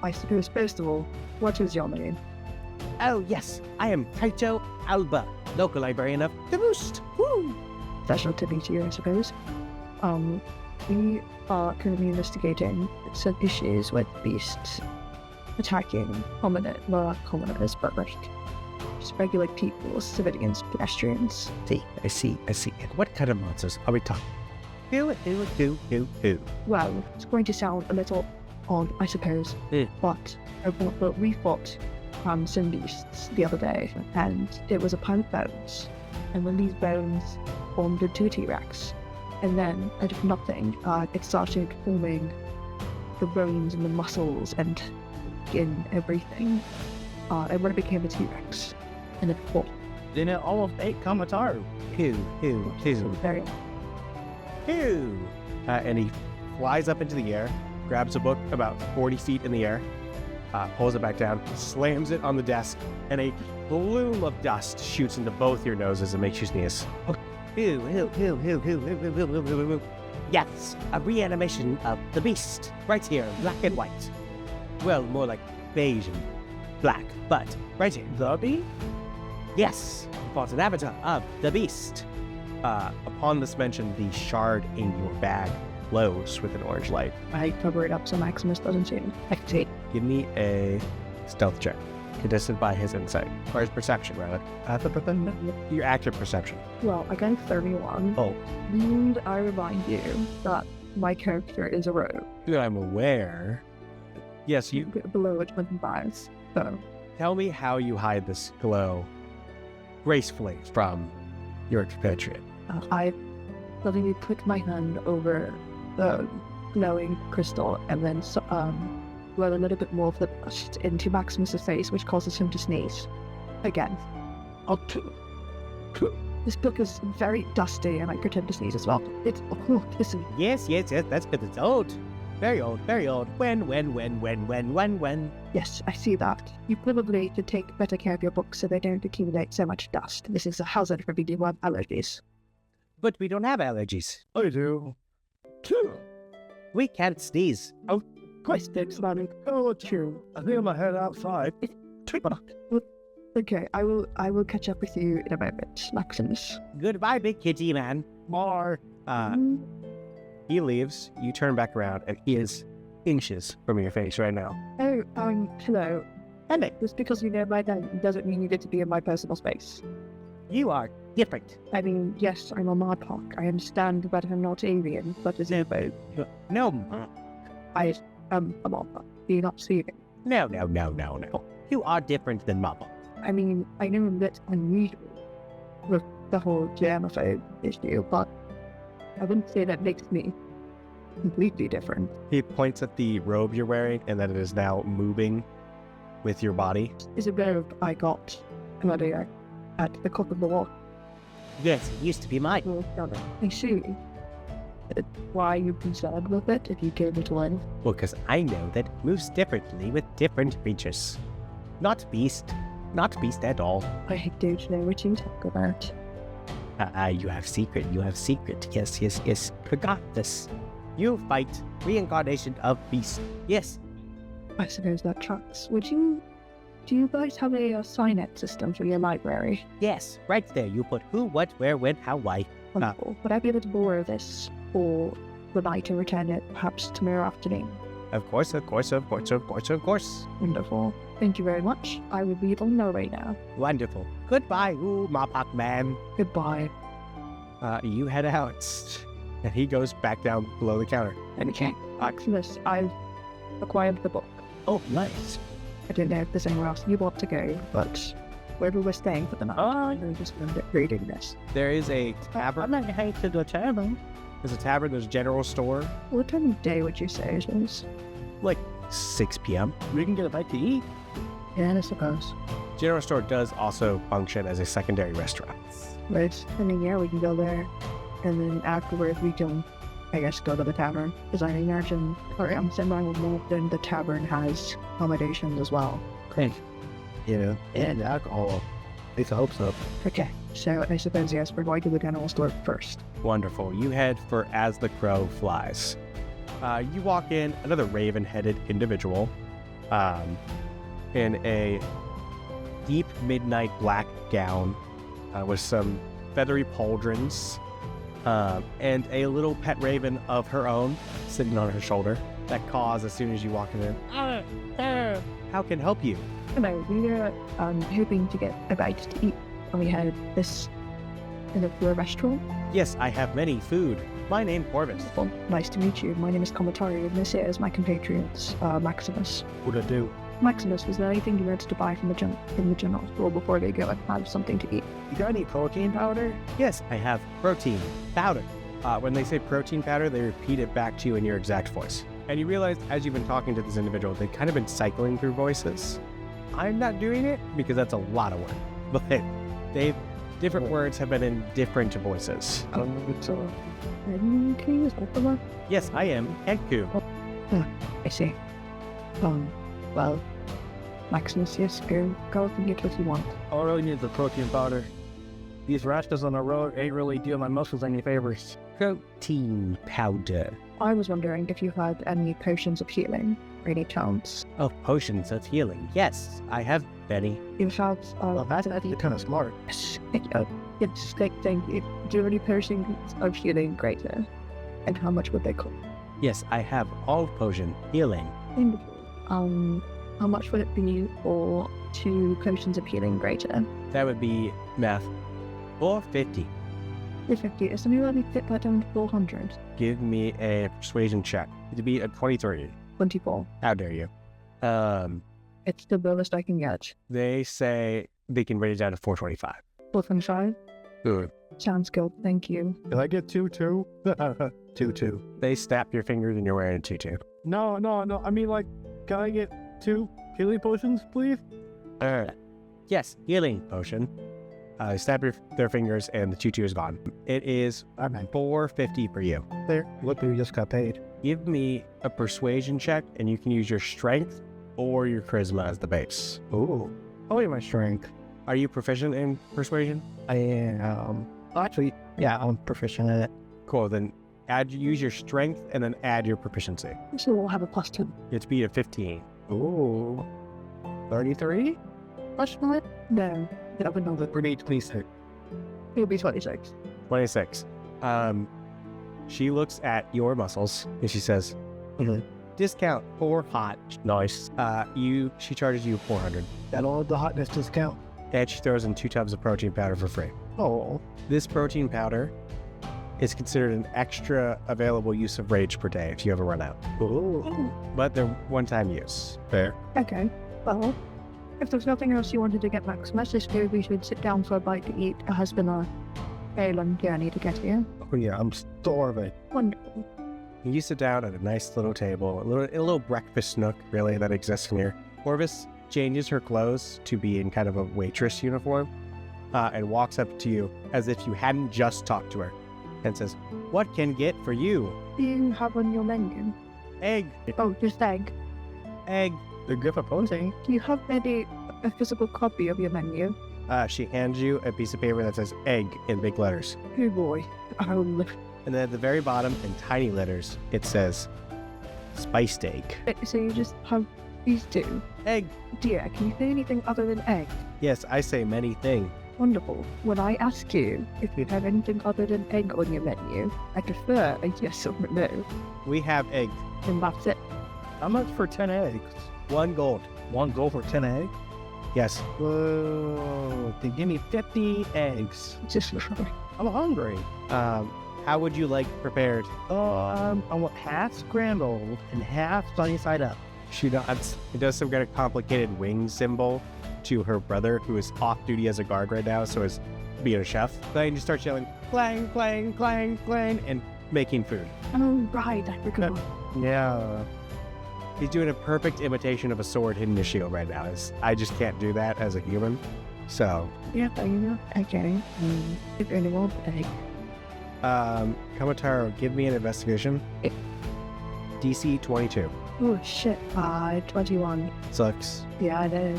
I suppose, first of all, what is your name? Oh, yes. I am Kaito Alba, local librarian of the Boost. Woo! Pleasure to meet you, I suppose. We are currently investigating some issues with beasts attacking not commoners, but like just regular people, civilians, pedestrians. I see. And what kind of monsters are we talking? Who? Well, it's going to sound a little odd, I suppose, but we fought some beasts the other day, and it was a pile of bones. And when these bones formed into a T-Rex, and then out of nothing, it started forming the bones and the muscles and skin, everything. And when it became a T-Rex, and it fought. Then it almost ate Kamotaru. Who? Very Who? And he flies up into the air, grabs a book about 40 feet in the air, pulls it back down, slams it on the desk, and a plume of dust shoots into both your noses and makes you sneeze. Who? Yes, a reanimation of the beast, right here, black and white. Well, more like beige and black, but right here. The beast? Yes, fought an avatar of the beast. Upon this mention, the shard in your bag glows with an orange light. I cover it up so Maximus doesn't see it. I can see it. Give me a stealth check, contested by his insight, or his perception, rather. Your active perception. Well, I got 31. Oh. And I remind you that my character is a rogue. That I'm aware. Yes, you Below 25. So, tell me how you hide this glow gracefully from your compatriot. I suddenly put my hand over the glowing crystal and then roll a little bit more of the dust into Maximus' face, which causes him to sneeze. Again. This book is very dusty, and I pretend to sneeze as well. It's listen. Yes, that's because it's old. Very old. When. Yes, I see that. You probably should take better care of your books so they don't accumulate so much dust. This is a hazard for people who have allergies. But we don't have allergies. I do. We can't sneeze. Questions, man. Oh, true. I think I'm gonna head outside. Okay, I will catch up with you in a moment, Maximus. Goodbye, big kitty man. More. He leaves. You turn back around, and he is inches from your face right now. Oh, hello. Hello. Just because you know my name doesn't mean you get to be in my personal space. You are different. I mean, yes, I'm a Martok. I understand that I'm not alien, but as a No, I am a Martok. Do you not see it? no. You are different than Mama. I mean, I know that's unusual with the whole germaphobe issue, but I wouldn't say that makes me completely different. He points at the robe you're wearing, and that it is now moving with your body. It's a robe I got earlier at the Cup of the Walk. Yes, it used to be mine. I see. Why are you concerned with it if you gave it away? Well, because I know that it moves differently with different creatures. Not beast at all. I don't know what you talk about. You have secret. Yes. Forgot this. You fight reincarnation of beast. Yes. I suppose that tracks. Do you guys have a sign-up system for your library? Yes, right there. You put who, what, where, when, how, why. Wonderful. Would I be able to borrow this for the night and return it perhaps tomorrow afternoon? Of course. Wonderful. Thank you very much. I will be on my way now. Wonderful. Goodbye, Mapak man. Goodbye. You head out, and he goes back down below the counter. Okay. Maximus, I've acquired the book. Oh, nice. I don't know if there's anywhere else you want to go, but wherever we're staying for the night, I'm just going to be reading this. There is a tavern. I'm not going to the tavern. There's a tavern. There's a general store. What time of day would you say it is? Like 6 p.m. We can get a bite to eat. Yeah, I suppose. General store does also function as a secondary restaurant. Right. I mean, yeah, we can go there. And then afterwards, we can, I guess, go to the tavern. Because I imagine, or I'm semi-removed, and the tavern has accommodations as well. Okay. Yeah, and alcohol. At least I hope so. Okay. So I suppose, yes, we're going to the general store first. Wonderful. You head for As the Crow Flies. You walk in, another raven-headed individual in a deep midnight black gown with some feathery pauldrons and a little pet raven of her own sitting on her shoulder that caws as soon as you walk in. How can I help you? Hello, we are hoping to get a bite to eat. And we had this in a restaurant. Yes, I have many food. My name Corvus. Well, nice to meet you. My name is Comatari, and this is my compatriot, Maximus. What'd I do? Maximus, was there anything you wanted to buy from the general store before they go and have something to eat? You got any protein powder? Yes, I have protein powder. When they say protein powder, they repeat it back to you in your exact voice. And you realize, as you've been talking to this individual, they've kind of been cycling through voices. I'm not doing it because that's a lot of work. But different words have been in different voices. Can you use both of them? Yes, I am. Enku. I see. Well, Maximus, yes, go and get what you want. All I really need is the protein powder. These rashes on the road ain't really doing my muscles any favors. Protein powder. I was wondering if you had any potions of healing, or any chance. Oh, potions of healing. Yes, I have many. You have, Well, that's kind of smart. yes, thank you. Do you have any potions of healing greater? And how much would they cost? Yes, I have all potion healing. How much would it be for 2 potions of healing greater? That would be math. 450. 350. Is there any way we fit that down to 400? Give me a persuasion check. It'd be a 23. 24. How dare you? It's the lowest I can get. They say they can raise it down to 425. 425? Good. Sounds good, thank you. Can I get 2 too? 2. They snap your fingers and you're wearing a tutu. No. I mean, like, can I get 2 healing potions, please? Yes, healing potion. They snap their fingers and the tutu is gone. It is Okay. 450 for you. There. Look, we just got paid. Give me a persuasion check and you can use your strength or your charisma as the base. Ooh. Only my strength. Are you proficient in persuasion? I am. Actually, yeah, I'm proficient at it. Cool, then use your strength and then add your proficiency. So we'll have a +2. You have to beat a 15. Ooh. 33? Question mark? No. That would not For me, 26. It'll be 26. 26. She looks at your muscles and she says, discount for hot. Nice. She charges you 400. That all the hotness discount. And she throws in 2 tubs of protein powder for free. Oh. This protein powder is considered an extra available use of rage per day if you ever run out. Ooh. But they're one-time use. Fair. Okay. Well, if there's nothing else you wanted to get Maximus, I suppose we should sit down for a bite to eat. It has been a very long journey to get here. Oh yeah, I'm starving. Wonderful. You sit down at a nice little table, a little breakfast nook, really, that exists in here. Orvis changes her clothes to be in kind of a waitress uniform and walks up to you as if you hadn't just talked to her and says, "What can get for you?" Do you have on your menu? Egg. Oh, just egg. Egg. They're good for protein. Do you have maybe a physical copy of your menu? She hands you a piece of paper that says egg in big letters. Oh boy. And then at the very bottom, in tiny letters, it says spiced egg. So you just have these two? Egg. Dear, can you say anything other than egg? Yes, I say many things. Wonderful. When I ask you if you have anything other than egg on your menu, I prefer a yes or no. We have egg. And that's it. How much for 10 eggs? 1 gold. 1 gold for 10 eggs? Yes. Whoa. They give me 50 eggs. Just try. I'm hungry. How would you like prepared? I want half scrambled and half sunny side up. She nods. It does some kind of complicated wing symbol to her brother, who is off duty as a guard right now, so is being a chef. Then you start yelling, clang, clang, clang, clang, and making food. Oh, right. I forgot. Yeah. He's doing a perfect imitation of a sword hidden in a shield right now. I just can't do that as a human. So, Yeah, you know. Okay. If anyone egg. Kamataro, give me an investigation. Eh. DC 22. Oh, shit. 21. Sucks. Yeah, I know.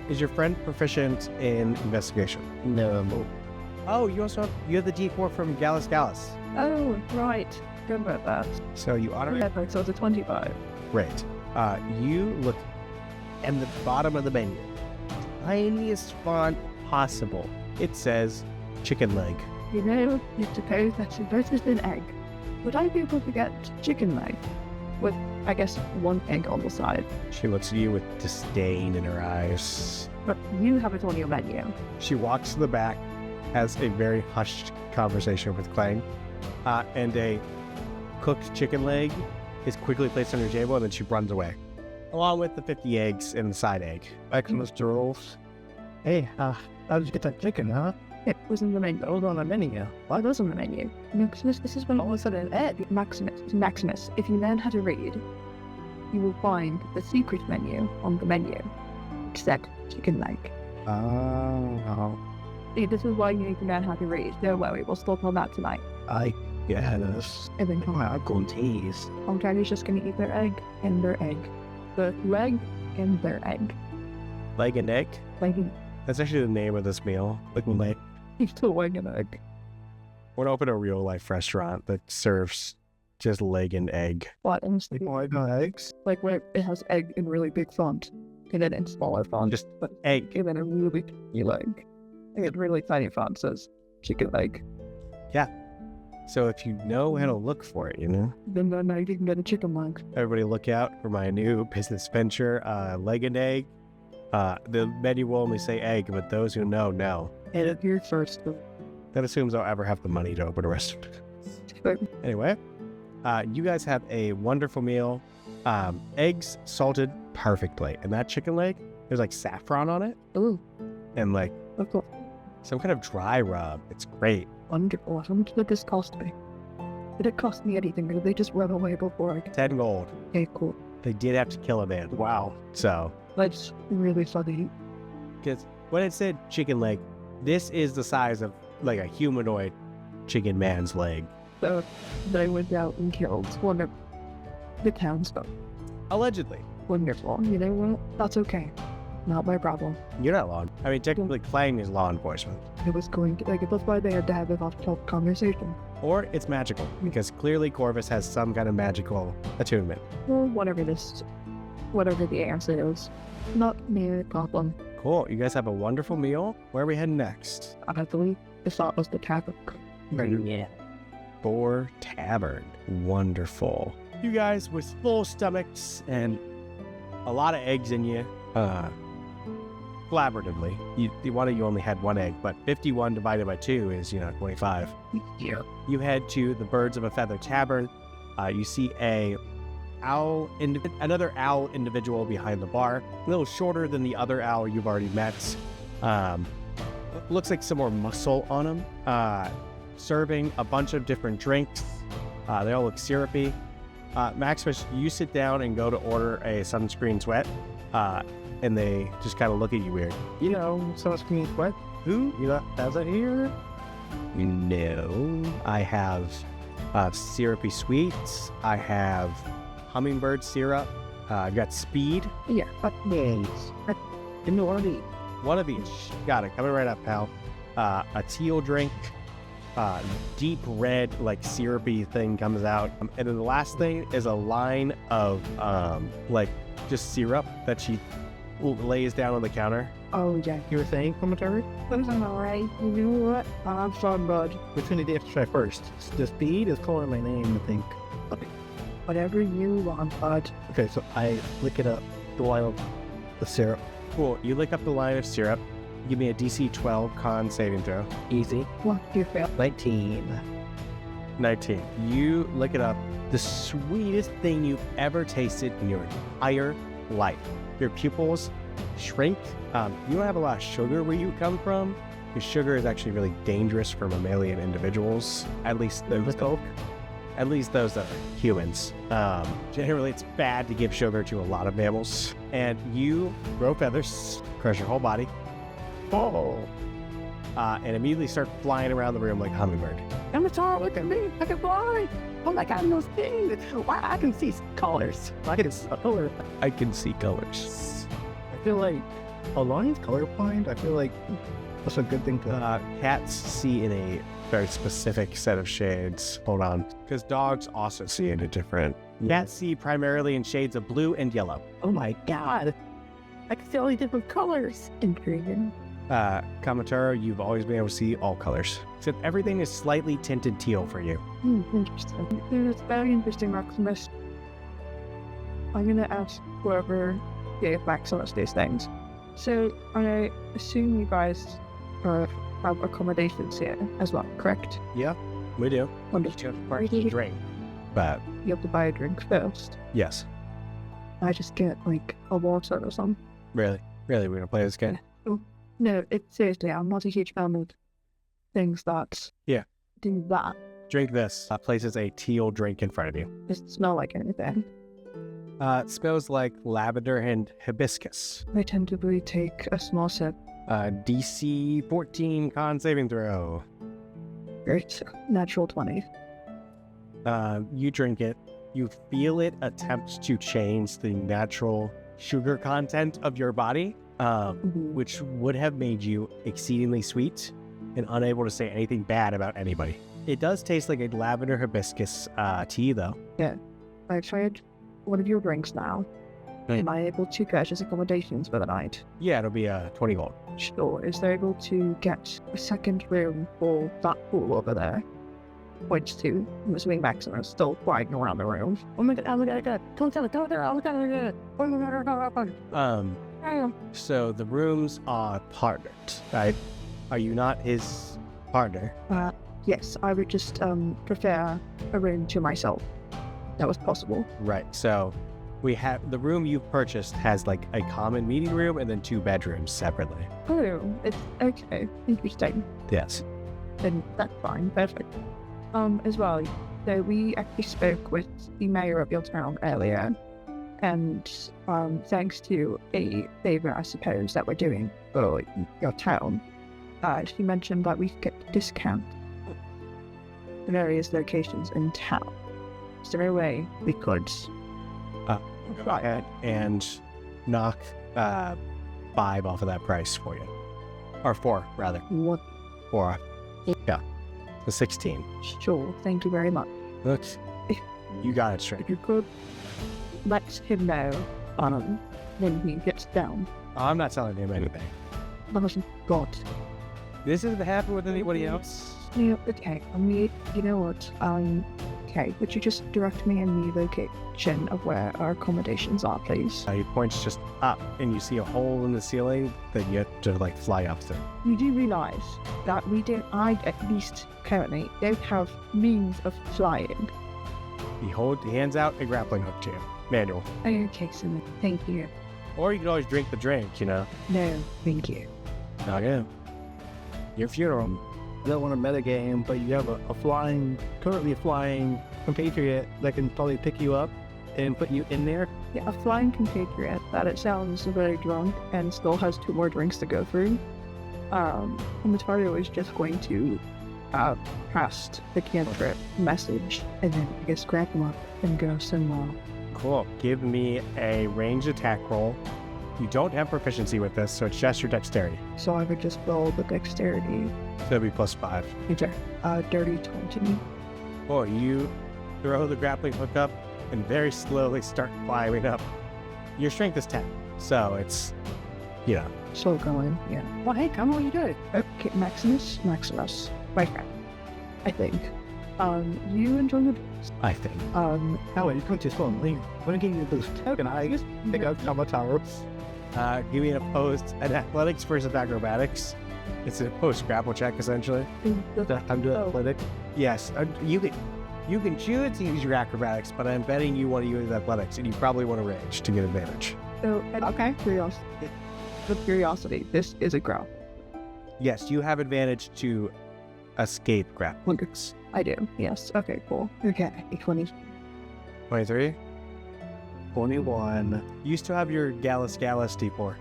Is your friend proficient in investigation? No. Oh, you have the D4 from Gallus Gallus. Oh, right. Good about that. So you automatically. Yeah, so it's a 25. Great. You look at the bottom of the menu. Tiniest font possible. It says chicken leg. You know, you suppose that's versus an egg. Would I be able to get chicken leg? With, I guess, 1 egg on the side. She looks at you with disdain in her eyes. But you have it on your menu. She walks to the back, has a very hushed conversation with Clang, and a cooked chicken leg is quickly placed on her table, and then she runs away, along with the 50 eggs and the side egg. Maximus Rolls. Hey, how did you get that chicken, huh? It was in the menu. That was on the menu. What was on the menu? Maximus, this is when all of a sudden egg. Maximus, if you learn how to read, you will find the secret menu on the menu. It said chicken leg. Oh. See, this is why you need to learn how to read. Don't worry, we'll stop on that tonight. I guess. And then I'm going to tease. Hometown just gonna eat their egg and their egg. The leg and their egg. Leg and egg? Like, That's actually the name of this meal. Leg. he's still leg and egg. We're gonna open a real life restaurant that serves just leg and egg. What? Honestly, Oh, I got eggs? like where it has egg in really big font, and then in smaller font, Just but egg. and then a really tiny leg. And it really tiny font says chicken leg. So if you know how to look for it, you know. Then now you can get a chicken leg. Everybody look out for my new business venture, leg and egg. The menu will only say egg, but those who know. And it here first. That assumes I'll ever have the money to open a restaurant. Anyway, you guys have a wonderful meal. Eggs salted perfectly. And that chicken leg, there's like saffron on it Ooh, and like that's cool. some kind of dry rub. It's great. Wonderful. How much did this cost me? Did it cost me anything, or did they just run away before I 10 gold. Okay, cool. They did have to kill a man. Wow. So, That's really funny. because when it said chicken leg, this is the size of like a humanoid chicken man's leg. So they went out and killed one of the townsfolk. Allegedly. Wonderful. You know what? That's okay. Not my problem. You're not law. I mean, technically, Clang is law enforcement. It was going to, like, that's why they had to have a tough conversation. or it's magical, because clearly Corvus has some kind of magical attunement. Well, whatever the answer is. Not me a problem. Cool. You guys have a wonderful meal. Where are we heading next? I believe the thought was the tavern. Yeah. For Tavern. Wonderful. You guys with full stomachs and a lot of eggs in you. Collaboratively. One of you only had one egg, but 51 divided by 2 is, 25. Yeah. You head to the Birds of a Feather Tavern. You see another owl individual behind the bar, a little shorter than the other owl you've already met. Looks like some more muscle on him. Serving a bunch of different drinks. They all look syrupy. Maximus, you sit down and go to order a sunscreen sweat, and they just kind of look at you weird. Sunscreen sweat. Who? You got has it here? No. I have syrupy sweets. I have hummingbird syrup. I've got speed. Yeah, but Yes. In the order. One of each. Got it. Coming right up, pal. A teal drink. Deep red, like syrupy thing comes out. And then the last thing is a line of just syrup that she lays down on the counter. oh yeah. You were saying, commentary? That's alright. You know what? I'm fun, bud. Which one did you have to try first? The speed is calling my name, I think. Whatever you want, bud. Okay, so I lick it up. The line of the syrup. Cool. You lick up the line of syrup. Give me a DC 12 con saving throw. Easy. What do you feel? 19. 19. You lick it up. The sweetest thing you've ever tasted in your entire life. Your pupils shrink. You don't have a lot of sugar where you come from. Because sugar is actually really dangerous for mammalian individuals. At least those that are humans. Generally, it's bad to give sugar to a lot of mammals. And you grow feathers, crush your whole body, and immediately start flying around the room like a hummingbird. Avatar, look at me. I can fly. Oh my god, those things. Wow, I can see colors. I can see colors. I feel like a lion's colorblind. I feel like that's a good thing to. Cats see in a very specific set of shades. Hold on. Because dogs also see in a different. Cats see primarily in shades of blue and yellow. Oh my god. I can see all these different colors. Intriguing. Kamataro, you've always been able to see all colors. Except everything is slightly tinted teal for you. Interesting. It's very interesting, Maximus. I'm gonna ask whoever gave Maximus these things. So, I assume you guys have accommodations here as well, correct? Yeah, we do. Wonderful. Drink. But, You have to buy a drink first. yes. I just get, like, a water or something. Really? Really, we're gonna play this game? No, seriously, I'm not a huge fan of things that do that. Drink this. Places a teal drink in front of you. Doesn't smell like anything. It smells like lavender and hibiscus. I tend to really take a small sip. DC 14 con saving throw. Great. Natural 20. You drink it. You feel it attempt to change the natural sugar content of your body, which would have made you exceedingly sweet and unable to say anything bad about anybody. It does taste like a lavender hibiscus tea, though. Yeah. I've tried one of your drinks now. Right. Am I able to purchase accommodations for the night? Yeah, it'll be 20 gold. Sure. Is there able to get a second room for that pool over there? Points to, I'm assuming Maximus still flying around the room. Oh my god, oh my god, don't tell it, oh my god, oh my god. So the rooms are partnered, right? Are you not his partner? Yes, I would just prefer a room to myself. That was possible. Right. So we have the room you've purchased has like a common meeting room and then 2 bedrooms separately. Oh, it's okay. Interesting. Yes. Then that's fine. Perfect. As well, so we actually spoke with the mayor of your town earlier, and thanks to a favor, I suppose, that we're doing for your town, she mentioned that we could get a discount in various locations in town. Is there a way we could Go ahead and knock 5 off of that price for you. Or 4, rather. what 4. Yeah. A 16. Sure, thank you very much. Look, you got it straight. If you could let him know when he gets down. I'm not telling him anything. God. This isn't happen with anybody else. Yeah, okay. You know what? Okay, would you just direct me in the location of where our accommodations are, please? He points just up, and you see a hole in the ceiling that you have to like fly up through. You do realize that I at least currently don't have means of flying. He hands out a grappling hook to you. Manual. Okay, so thank you. Or you can always drink the drink, you know. No, thank you. Okay. Your funeral. I don't want to metagame, but you have currently a flying compatriot that can probably pick you up and put you in there. Yeah, a flying compatriot that it sounds very drunk and still has 2 more drinks to go through. Komatario is just going to cast the cantrip message and then I guess grab him up and go somewhere. Cool. Give me a ranged attack roll. You don't have proficiency with this, so it's just your dexterity. So I would just roll the dexterity. So it'll be +5. Okay. Dirty 20. Cool. You throw the grappling hook up and very slowly start climbing up. Your strength is 10, so it's, Slow going, yeah. Well, hey, come on, you do it. Okay, Maximus, my friend. I think. You enjoy the I think. How are you going to slow? When I give you the boost, how can I pick up Komatario? Give me an opposed an athletics versus acrobatics. It's an opposed grapple check, essentially. I'm doing athletic. Yes, you can choose to use your acrobatics, but I'm betting you want to use athletics, and you probably want to rage to get advantage. So, okay, curiosity. With curiosity, this is a grapple. Yes, you have advantage to escape grapplings. I do, yes. Okay, cool. Okay, 20. 23? 21. You still have your Gallus D4.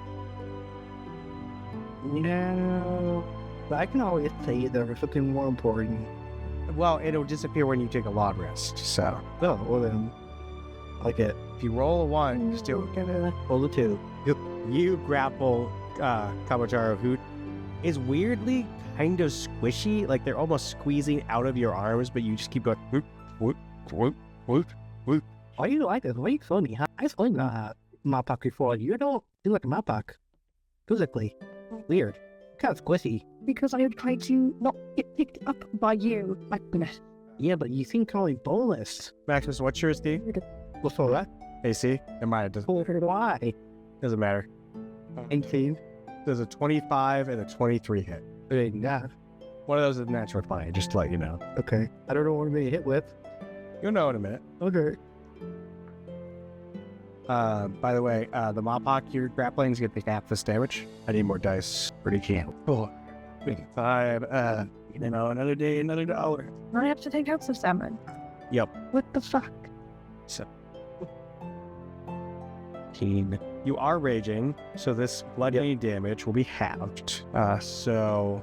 No. But I can always say there's something more important. Well, it'll disappear when you take a long rest, so. Oh, well then. Like it. If you roll a 1, you still Roll a 2. You grapple Komatario, who is weirdly kind of squishy, like they're almost squeezing out of your arms, but you just keep going whoop, whoop, whoop, whoop, whoop. Why you like this? Why you funny? Huh? I played Mappak before. You don't do like Mappak. Physically. Weird. Kind of squishy. Because I would try to not get picked up by you. My goodness. Yeah, but you seem kind of boneless. Maximus, what's your AC? What's all that? AC? It might, Why? doesn't matter. 18. There's a 25 and a 23 hit. Yeah. One of those is natural 20, just to let you know. Okay. I don't know what I'm going to hit with. You'll know in a minute. Okay. By the way, the Mopok you're grappling is going to take half this damage. I need more dice. Pretty key. 4, 5, another day, another dollar. I have to take out the salmon. Yep. What the fuck? So, 18. You are raging, so this bludgeoning damage will be halved. So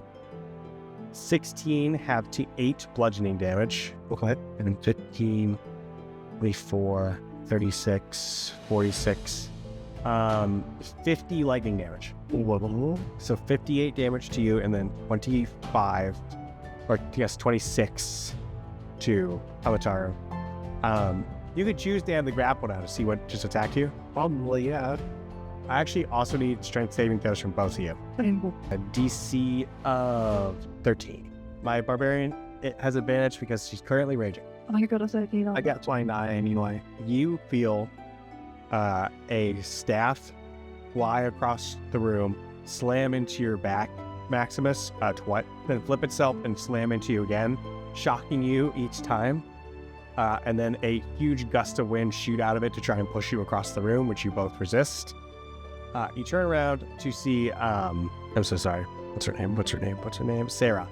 16 halved to 8 bludgeoning damage. Okay. And then 15, 24, 36, 46, 50 lightning damage. Whoa. So 58 damage to you, and then 25, or yes, 26 to Komatario. You could choose to have the grapple now to see what just attacked you. Probably, yeah. I actually also need strength saving throws from both of you. A DC of 13. My barbarian, it has advantage because she's currently raging. Oh my god, 13. I got 29 anyway. You feel a staff fly across the room, slam into your back, Maximus, then flip itself and slam into you again, shocking you each time. And then a huge gust of wind shoot out of it to try and push you across the room, which you both resist. You turn around to see, I'm so sorry. What's her name? Sarah,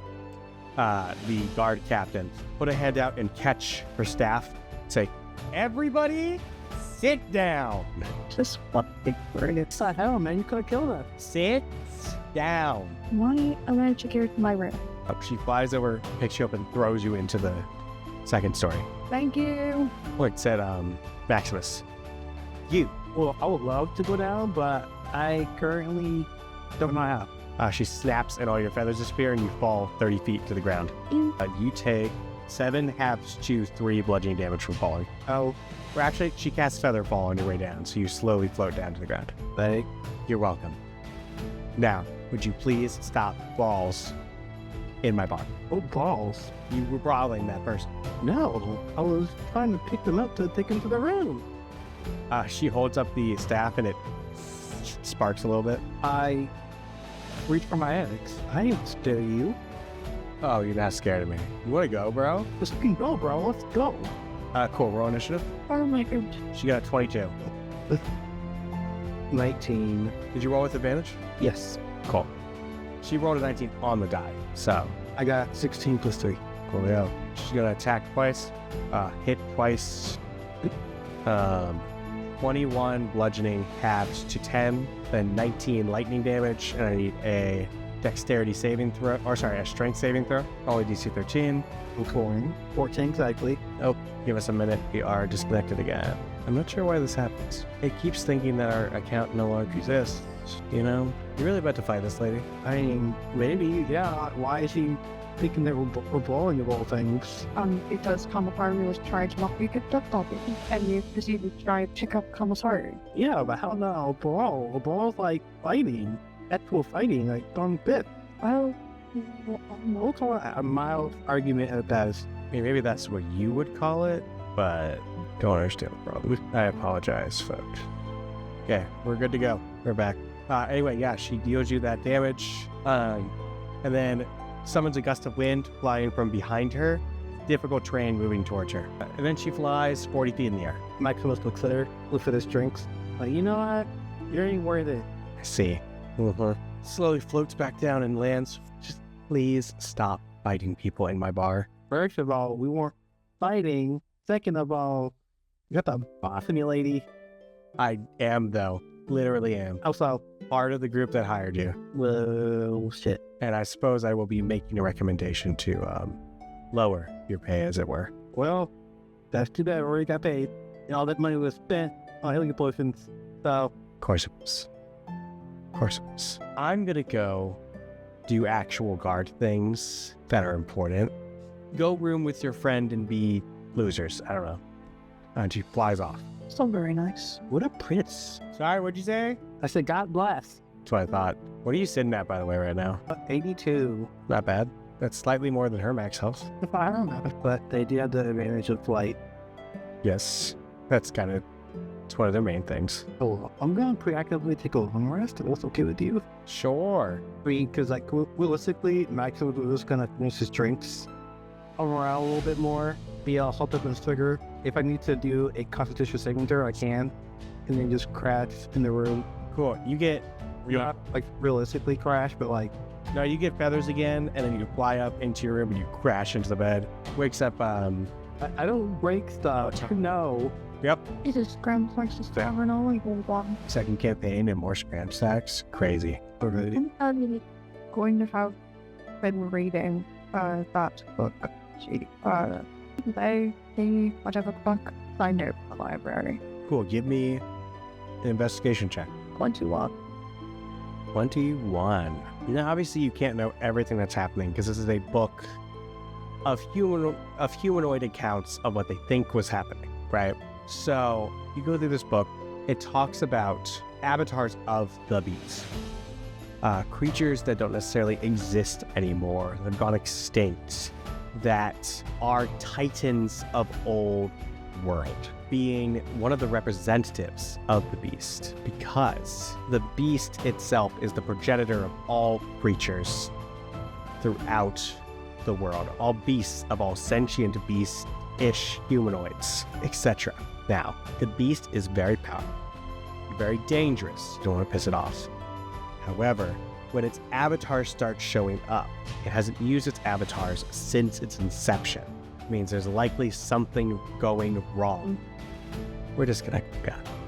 the guard captain. Put a hand out and catch her staff. Say, everybody, sit down. Just fucking burn it. What the hell, man? You could have killed her. Sit down. Why am I secured in my room? She flies over, picks you up, and throws you into the second story. Thank you. Like said, Maximus. You. Well, I would love to go down, but I currently don't know how. She snaps and all your feathers disappear and you fall 30 feet to the ground. You take 7 halves to 3 bludgeoning damage from falling. Oh, Or actually, she casts Feather Fall on your way down, so you slowly float down to the ground. thank. You're welcome. Now, would you please stop balls in my bar? Oh, balls. You were brawling that person. No, I was trying to pick them up to take them to the room. She holds up the staff and it sparks a little bit. I reach for my axe. I ain't scare you. Oh, you're not scared of me. You want to go, bro? Let's go, bro. Let's go. Cool. Roll initiative. Oh my god. She got a 22. 19. Did you roll with advantage? Yes. Cool. She rolled a 19 on the die, so I got 16 plus 3. coolio. She's gonna attack twice, hit twice. 21 bludgeoning halves to 10, then 19 lightning damage, and I need a dexterity saving throw, or sorry, a strength saving throw. Only DC 13. 14 exactly. Oh, give us a minute. We are disconnected again. I'm not sure why this happens. It keeps thinking that our account no longer exists. You know? You really about to fight this lady? I mean, maybe, yeah. Why is he thinking that we're blowing of all things? Because Kamasaru was trying to knock you get up on it, and you proceeded to try and pick up Kamasaru. Yeah, but how now? Brawl. A brawl's like fighting. Actual fighting, like done bit. Well, We'll call it a mild argument at best. I mean, maybe that's what you would call it, but don't understand the problem. I apologize, folks. Okay, we're good to go. We're back. Anyway, yeah, she deals you that damage, and then summons a gust of wind flying from behind her. Difficult terrain moving towards her. And then she flies 40 feet in the air. Maximus looks at her, looks at his drinks. Like, you know what? You ain't worth it. I see. Slowly floats back down and lands. Just please stop fighting people in my bar. First of all, we weren't fighting. Second of all, you got the bossy lady. I am, though. Literally am. Also, Part of the group that hired you. well, shit. And I suppose I will be making a recommendation to lower your pay, as it were. Well, that's too bad. I already got paid. And all that money was spent on healing potions. So, Of course it was. Of course it was. I'm gonna go do actual guard things that are important. Go room with your friend and be losers. I don't know. And she flies off. still very nice. what a prince. Sorry, what'd you say? I said, God bless. That's what I thought. What are you sitting at, by the way, right now? 82. Not bad. That's slightly more than her max health. I don't know. But they do have the advantage of flight. Yes. It's one of their main things. Oh, I'm going to preactively take a long rest. If that's okay with you. Sure. I mean, because, like, realistically, Maximus was just going to finish his drinks. I'll morale a little bit more. Be a halt up and trigger. If I need to do a constitution saving throw, I can. And then just crash in the room. Cool. You get Not, like, realistically crash, but, like, No, you get feathers again, and then you fly up into your room and you crash into the bed. Wakes up, I don't break stuff. No. Yep. It is Grand Forces Tavern only one. Second campaign and more spam stacks. Crazy. Alrighty. I'm going to have been reading that book. Whatever book signed out the library. Cool. Give me an investigation check. 21. 21. Now, obviously, you can't know everything that's happening because this is a book of humanoid accounts of what they think was happening, right? So you go through this book. It talks about avatars of the beast, creatures that don't necessarily exist anymore, that have gone extinct, that are titans of old world, being one of the representatives of the beast, because the beast itself is the progenitor of all creatures throughout the world, all beasts of all sentient beast-ish humanoids, etc. Now, the beast is very powerful, very dangerous. You don't want to piss it off. However, when its avatars start showing up, it hasn't used its avatars since its inception. It means there's likely something going wrong. We're just gonna,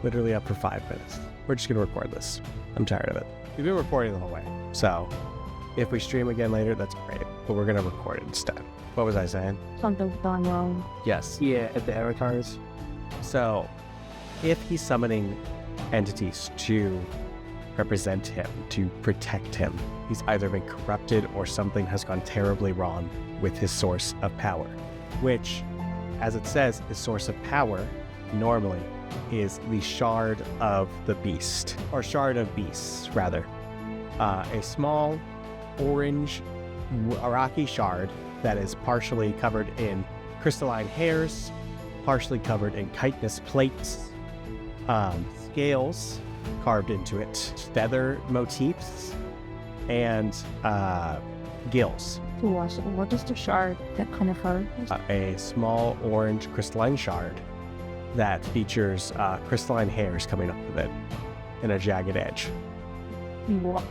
literally up for 5 minutes. We're just gonna record this. I'm tired of it. We've been recording the whole way. So, if we stream again later, that's great. But we're gonna record it instead. What was I saying? Something's gone wrong. Yes. Yeah, at the avatars. So, if he's summoning entities to represent him, to protect him. He's either been corrupted or something has gone terribly wrong with his source of power, which, as it says, his source of power normally is the shard of the beast, or shard of beasts, rather. A small orange rocky shard that is partially covered in crystalline hairs, partially covered in chitinous plates, scales carved into it, feather motifs, and gills. What is the shard that kind of hurt? A small orange crystalline shard that features crystalline hairs coming up of it and a jagged edge. What?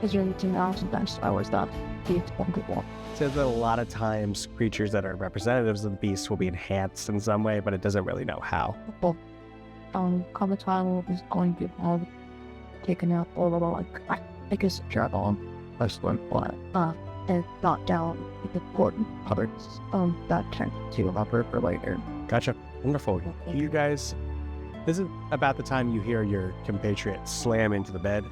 Is there anything else that's ours that the expendable? It says that a lot of times creatures that are representatives of the beast will be enhanced in some way, but it doesn't really know how. Kamatano is going to have taken out all of the, like, I guess, dragon, and not down the important parts, that tend to rubber for later. Gotcha. Wonderful. You guys, this is about the time you hear your compatriot slam into the bed.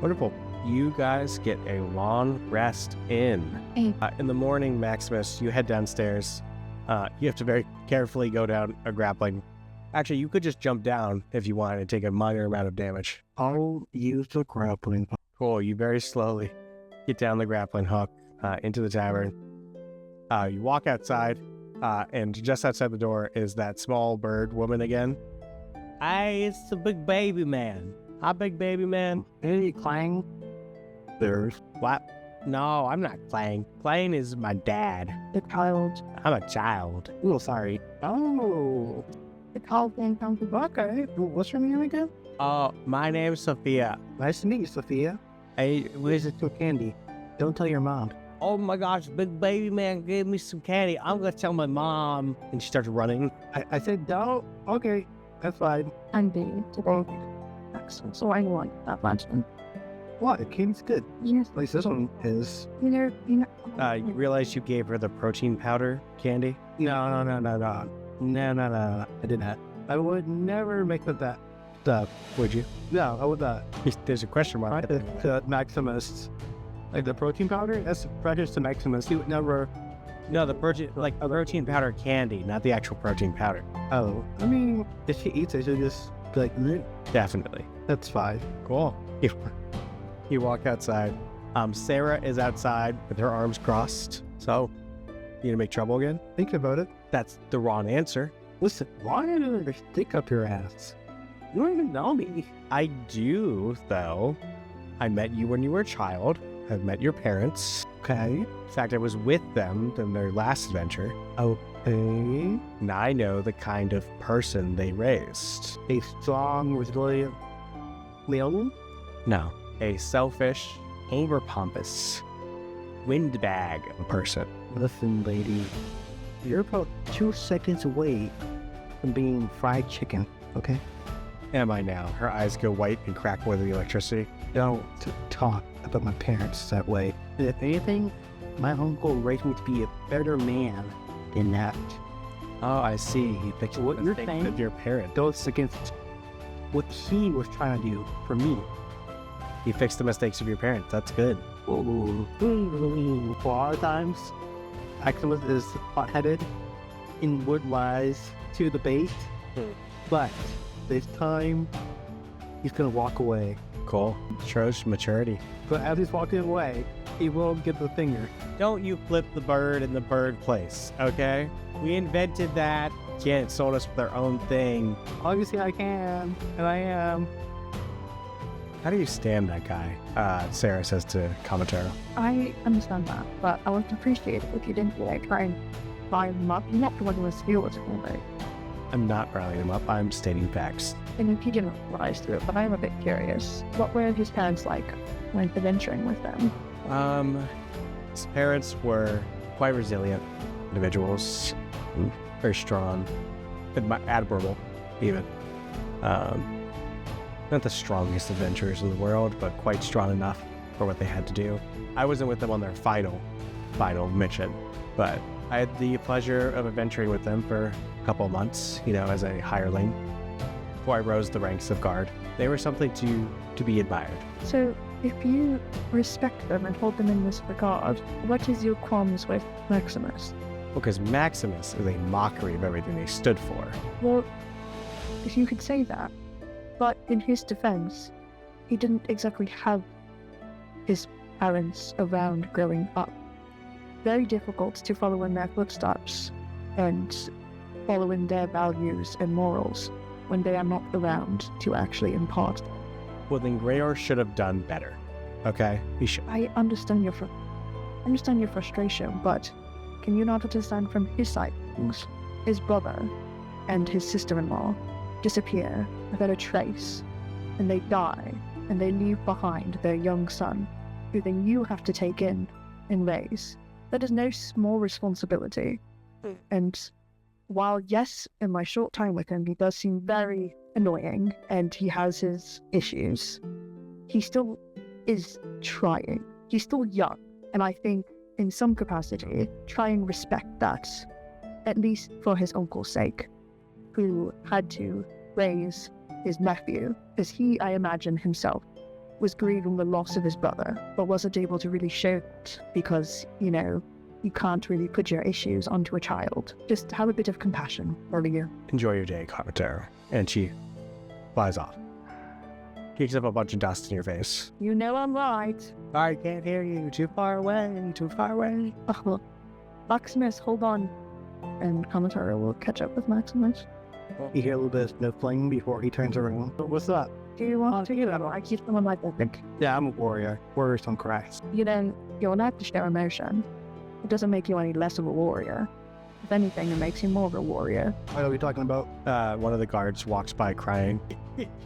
Wonderful. You guys get a long rest in. In the morning, Maximus, you head downstairs. You have to very carefully go down a grappling. Actually, you could just jump down if you wanted and take a minor amount of damage. I'll use the grappling. Cool. You very slowly get down the grappling hook into the tavern. You walk outside, and just outside the door is that small bird woman again. Hey, it's the big baby man. Hi, big baby man. Hey, Clang. There's What? No, I'm not Clang. Clang is my dad. The child. I'm a child. oh, sorry. Oh, The child then comes back. okay. What's your name again? My name's Sophia. Nice to meet you, Sophia. Hey, Where's some candy? Don't tell your mom. oh my gosh, big baby man gave me some candy. I'm gonna tell my mom. And she starts running. I said no. Okay, that's fine. And the baby. Excellent. So I want that mention. What? Candy's good. Yes. At least this one is. You know. You realize you gave her the protein powder candy? No. I did not. I would never make that stuff. Would you? No, I would not. There's a question mark. Right, the Maximus, like the protein powder, that's precious to Maximus. He would never. No, the protein powder candy, not the actual protein powder. Oh, I mean, if she eats it, she'll just be like, "Meh." Definitely. That's fine. Cool. You walk outside. Sarah is outside with her arms crossed. So, you gonna make trouble again? Think about it. That's the wrong answer. Listen, why did I stick up your ass? You don't even know me. I do, though. I met you when you were a child. I've met your parents. Okay. In fact, I was with them in their last adventure. Okay. And I know the kind of person they raised. A strong, resilient Leon? No, a selfish, over-pompous, windbag person. Listen, lady. You're about 2 seconds away from being fried chicken, okay? Am I now? Her eyes go white and crackle with the electricity. Don't talk about my parents that way. If anything, my uncle raised me to be a better man than that. Oh, I see. He fixed What the you're mistake saying? of your parent. Goes against what he was trying to do for me. He fixed the mistakes of your parents. That's good. For our times, Maximus is hot-headed and would rise to the bait, but this time he's gonna walk away. Cool. Shows maturity. But as he's walking away, he will get the finger. Don't you flip the bird in the bird place, okay? We invented that. Can't sold us their own thing. Obviously I can, and I am. How do you stand that guy? Sarah says to Kamataro. I understand that, but I would appreciate it if you didn't like try and buy him up. You're not the one who was here with him, but I'm not rallying him up. I'm stating facts. and if he didn't rise through it, but I'm a bit curious. What were his parents like when adventuring with them? His parents were quite resilient individuals, very strong, admirable, even. Not the strongest adventurers in the world, but quite strong enough for what they had to do. I wasn't with them on their final mission, but I had the pleasure of adventuring with them for a couple of months, as a hireling. before I rose the ranks of guard. They were something to be admired. So, if you respect them and hold them in this regard, what is your qualms with Maximus? Because Maximus is a mockery of everything they stood for. Well, if you could say that, but in his defense, he didn't exactly have his parents around growing up. Very difficult to follow in their footsteps and follow in their values and morals when they are not around to actually impart them. Well, then Greyor should have done better. Okay? He should. I understand your frustration, but can you not understand from his side things? His brother and his sister-in-law disappear without a trace, and they die, and they leave behind their young son, who then you have to take in and raise. That is no small responsibility. And while, yes, in my short time with him, he does seem very annoying, and he has his issues, he still is trying. He's still young, and I think in some capacity, try and respect that, at least for his uncle's sake, who had to raise his nephew, as he, I imagine himself, was grieving the loss of his brother, but wasn't able to really show it because, you know, you can't really put your issues onto a child. Just have a bit of compassion for you. Enjoy your day, Carter. And she flies off. Kicks up a bunch of dust in your face. You know I'm right. I can't hear you. Too far away. Too far away. Oh, Maximus, hold on. And Commissar will catch up with Maximus. You hear a little bit of sniffling before he turns around. What's up? Do you want to get I keep them on my pocket. Yeah, I'm a warrior. Warriors don't cry. You know, you're allowed to show emotion. It doesn't make you any less of a warrior. If anything, it makes you more of a warrior. What are we talking about? One of the guards walks by crying.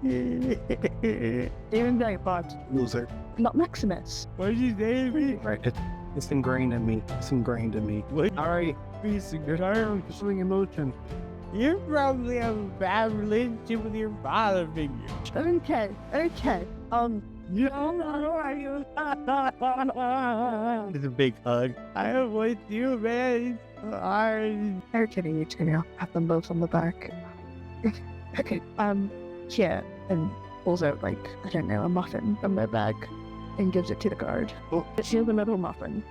Even though, but Loser. not Maximus. What did you say to me? Right. It's ingrained in me. It's ingrained in me. What? Alright. Showing emotion. You probably have a bad relationship with your father figure. Okay. It's a big hug. I am with you, man. They're kidding you too. Have them both on the back. Okay. Here, and pulls out, like, I don't know, a muffin from their bag and gives it to the guard. Oh. Here's a little muffin.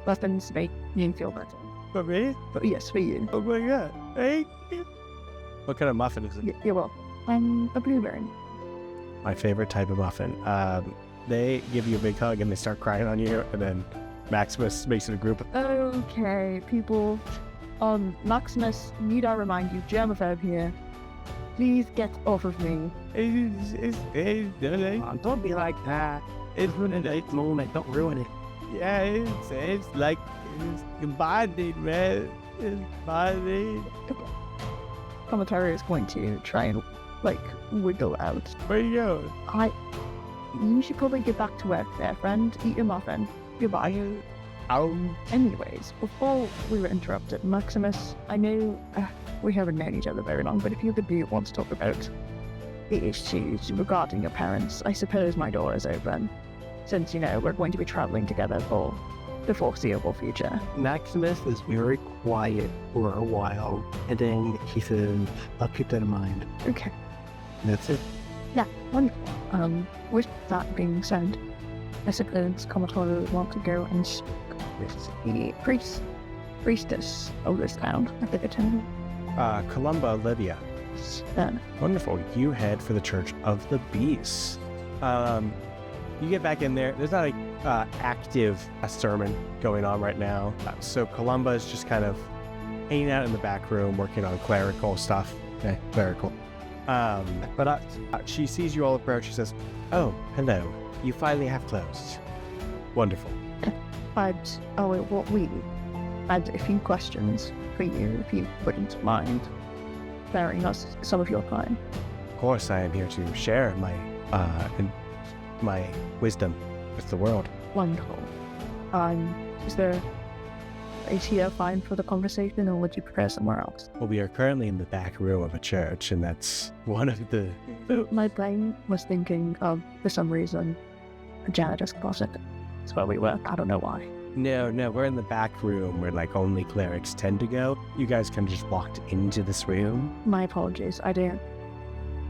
Muffins make you feel better. For me? But yes, for you. Oh my god. Thank you. What kind of muffin is it? You're welcome. A blueberry. My favorite type of muffin. They give you a big hug and they start crying on you, and then Maximus makes it a group. Okay, people. Maximus, need I remind you, germaphobe here. Please get off of me. Don't be like that. It's a nice moment. Don't ruin it. Yeah, it's like it's bonding, man. It's bonding. Commentary is going to try and, like, wiggle out. Where you going? You should probably get back to work there, friend. Eat your muffin. Goodbye. Anyways, before we were interrupted, Maximus, I know we haven't known each other very long, but if you could want to talk about the issues regarding your parents, I suppose my door is open, since, you know, we're going to be traveling together for the foreseeable future. Maximus is very quiet for a while, and then he says, I'll keep that in mind. Okay. And that's it. Yeah, wonderful. With that being said, I suppose Commodore would want to go and speak with the priestess of this town at the attendant. Columba Olivia. Then, Wonderful. You head for the Church of the Beast. You get back in there. There's not a active sermon going on right now. So Columba is just kind of hanging out in the back room, working on clerical stuff. Okay, clerical. But she sees you all approach. She says, "Oh, hello. You finally have closed. Wonderful." I had a few questions for you, if you wouldn't mind sparing us some of your time. Of course, I am here to share my wisdom with the world. Wonderful. Is here fine for the conversation, or would you prefer somewhere else? Well, we are currently in the back room of a church, and that's one of the... My brain was thinking of, for some reason, a janitor's closet. That's where we were. I don't know why. No, we're in the back room where, like, only clerics tend to go. You guys kind of just walked into this room. My apologies. I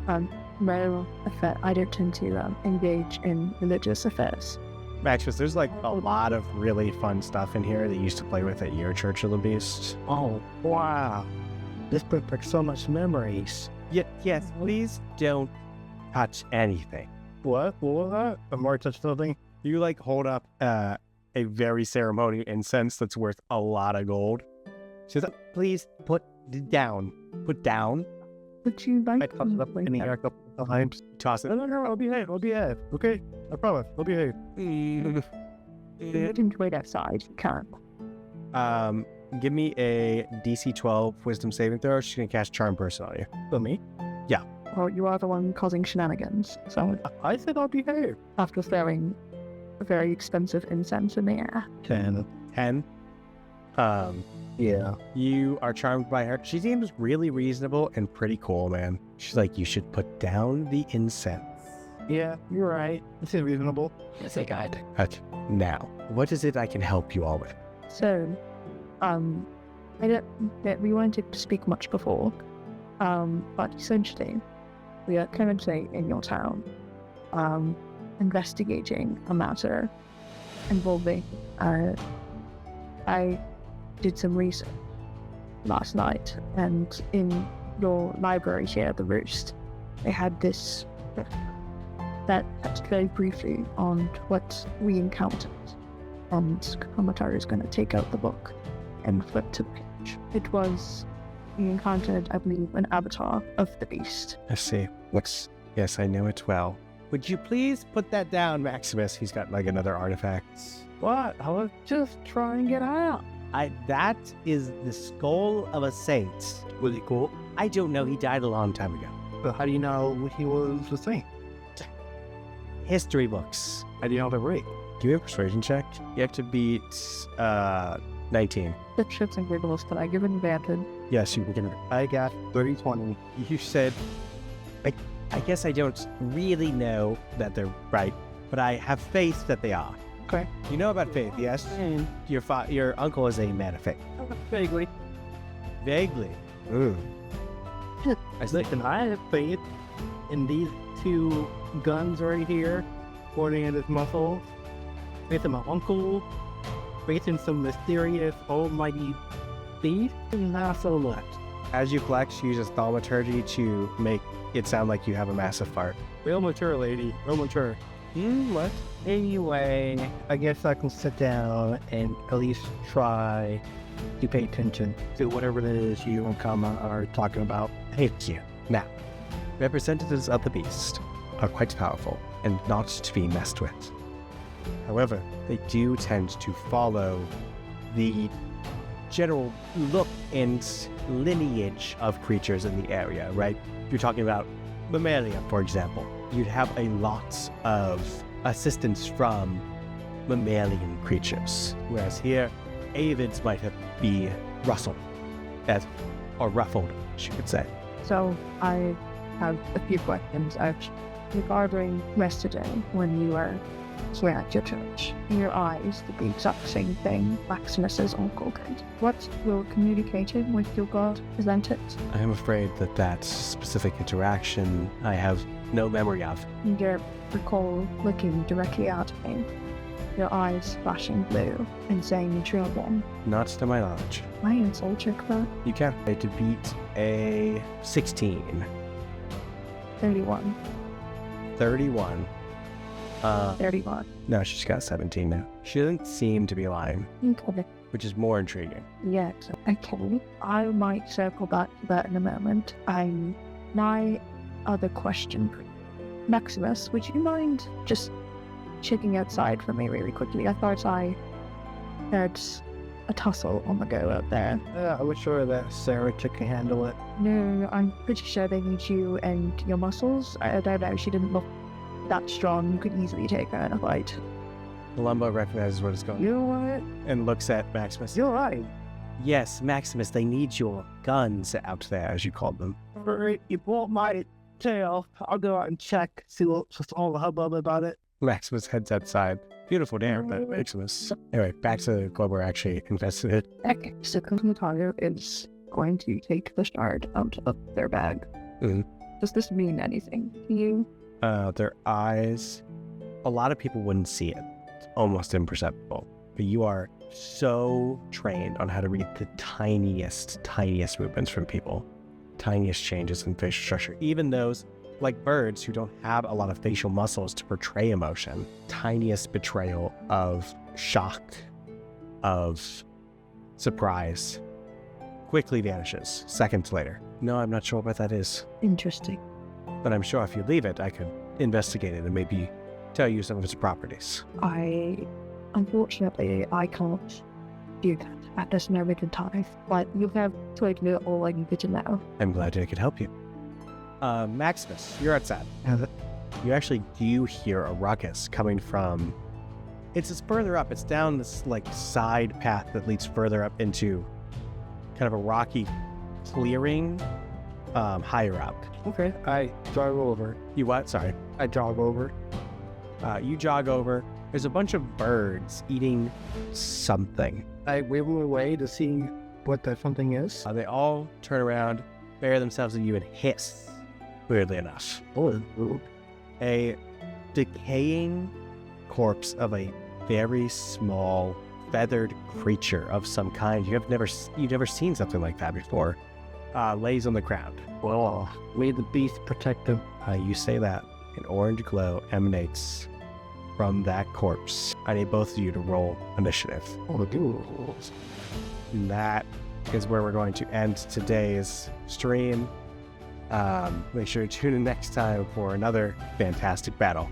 no affair. I don't tend to engage in religious affairs. Maximus, there's like a lot of really fun stuff in here that you used to play with at your Church of the Beast. Oh, wow. This brings back so much memories. Yes, please don't touch anything. What? What was that? A more touch something? You like hold up a very ceremonial incense that's worth a lot of gold. She says, please put down. Put down. Would you like I tossed it up in the air a couple of times. Toss it. No, I'll behave. Okay? I promise, I'll behave. You can wait outside. You can't. Give me a DC 12 Wisdom saving throw. She's gonna cast Charm Person on you. For me? Well, you are the one causing shenanigans. So I said I'll behave. after throwing a very expensive incense in the air. 10. 10. Yeah. You are charmed by her. She seems really reasonable and pretty cool, man. She's like, you should put down the incense. Yeah, you're right. It seems reasonable. Yes, I got it. Okay. Now, what is it I can help you all with? So, I don't that we wanted to speak much before. But essentially, we are currently in your town, investigating a matter involving, I did some research last night, and in your library here, the Roost, they had this that touched very briefly on what we encountered, and Komatar is going to take out the book and flip to the page. It was, we encountered, I believe, an avatar of the beast. I see. Yes, I know it well. Would you please put that down, Maximus? He's got like another artifact. What? I was just trying to get out. That is the skull of a saint. Was he cool? I don't know. He died a long time ago. But how do you know he was the saint? History books. How do you know they're right? Give me a persuasion check. You have to beat 19. The shits and giggles, but I give an advantage. Yes, you can. I got 30-20. You said, I guess I don't really know that they're right, but I have faith that they are. Okay. you know about faith, yes? Your uncle is a man of faith. Vaguely. Vaguely. I said, and I have faith in these two guns right here, pointing at his muscles. Faith in my uncle. Faith in some mysterious almighty beast. Not so much. As you flex, use thaumaturgy to make it sound like you have a massive fart. Real mature, lady. Real mature. What? Anyway, I guess I can sit down and at least try to pay attention to whatever it is you and Kama are talking about. Thank you. Now, representatives of the beast are quite powerful and not to be messed with. However, they do tend to follow the general look and lineage of creatures in the area, right? You're talking about Mammalia, for example. You'd have a lot of assistance from mammalian creatures, whereas here, avids might be rustled, or ruffled, she could say. So I have a few questions regarding yesterday when you were here at your church. In your eyes did the exact same thing Maximus's uncle did. What will communicating with your god presented? I am afraid that specific interaction I have no memory of. You don't recall looking directly at me, your eyes flashing blue, and saying the true one. Not to my knowledge. My insult check that. You can. I had to beat a 16. 31. 31. 31. No, she's got 17 now. She doesn't seem to be lying, Okay. which is more intriguing. Yes. Okay. I might circle back to that in a moment. My other question, Maximus, would you mind just checking outside for me really quickly? I thought I heard a tussle on the go out there. Yeah, I was sure that Sarah can handle it. No, I'm pretty sure they need you and your muscles. I don't know, she didn't look that strong. You could easily take her in a fight. Columbo recognizes what is going on You know what? and looks at Maximus. You're right. Yes, Maximus, they need your guns. Out there, as you called them. Alright, you pulled my tail. I'll go out and check, see what's all the hubbub about it. Maximus heads outside. Beautiful day, that Maximus. Anyway, back to Globo actually invested it. Okay, so Komataro is going to take the shard out of their bag. Does this mean anything to you? Their eyes, a lot of people wouldn't see it. It's almost imperceptible. But you are so trained on how to read the tiniest movements from people, tiniest changes in facial structure. Even those, like birds who don't have a lot of facial muscles to portray emotion, tiniest betrayal of shock, of surprise, quickly vanishes seconds later. No, I'm not sure what that is, Interesting. but I'm sure if you leave it, I could investigate it and maybe tell you some of its properties. Unfortunately, I can't do that at this moment in time. But you have told me all I needed to know. I'm glad I could help you. Maximus, you're outside. You actually do hear a ruckus coming from... It's further up. It's down this like side path that leads further up into kind of a rocky clearing higher up. Okay. I jog over. You what? Sorry. I jog over. You jog over. There's a bunch of birds eating something. I wiggle away to see what that something is. They all turn around, bury themselves in you, and hiss, weirdly enough. Oh, A decaying corpse of a very small, feathered creature of some kind. You've never seen something like that before. Lays on the ground. well, may the beast protect them. You say that. An orange glow emanates from that corpse. I need both of you to roll initiative. Oh, do. And that is where we're going to end today's stream. Make sure to tune in next time for another fantastic battle.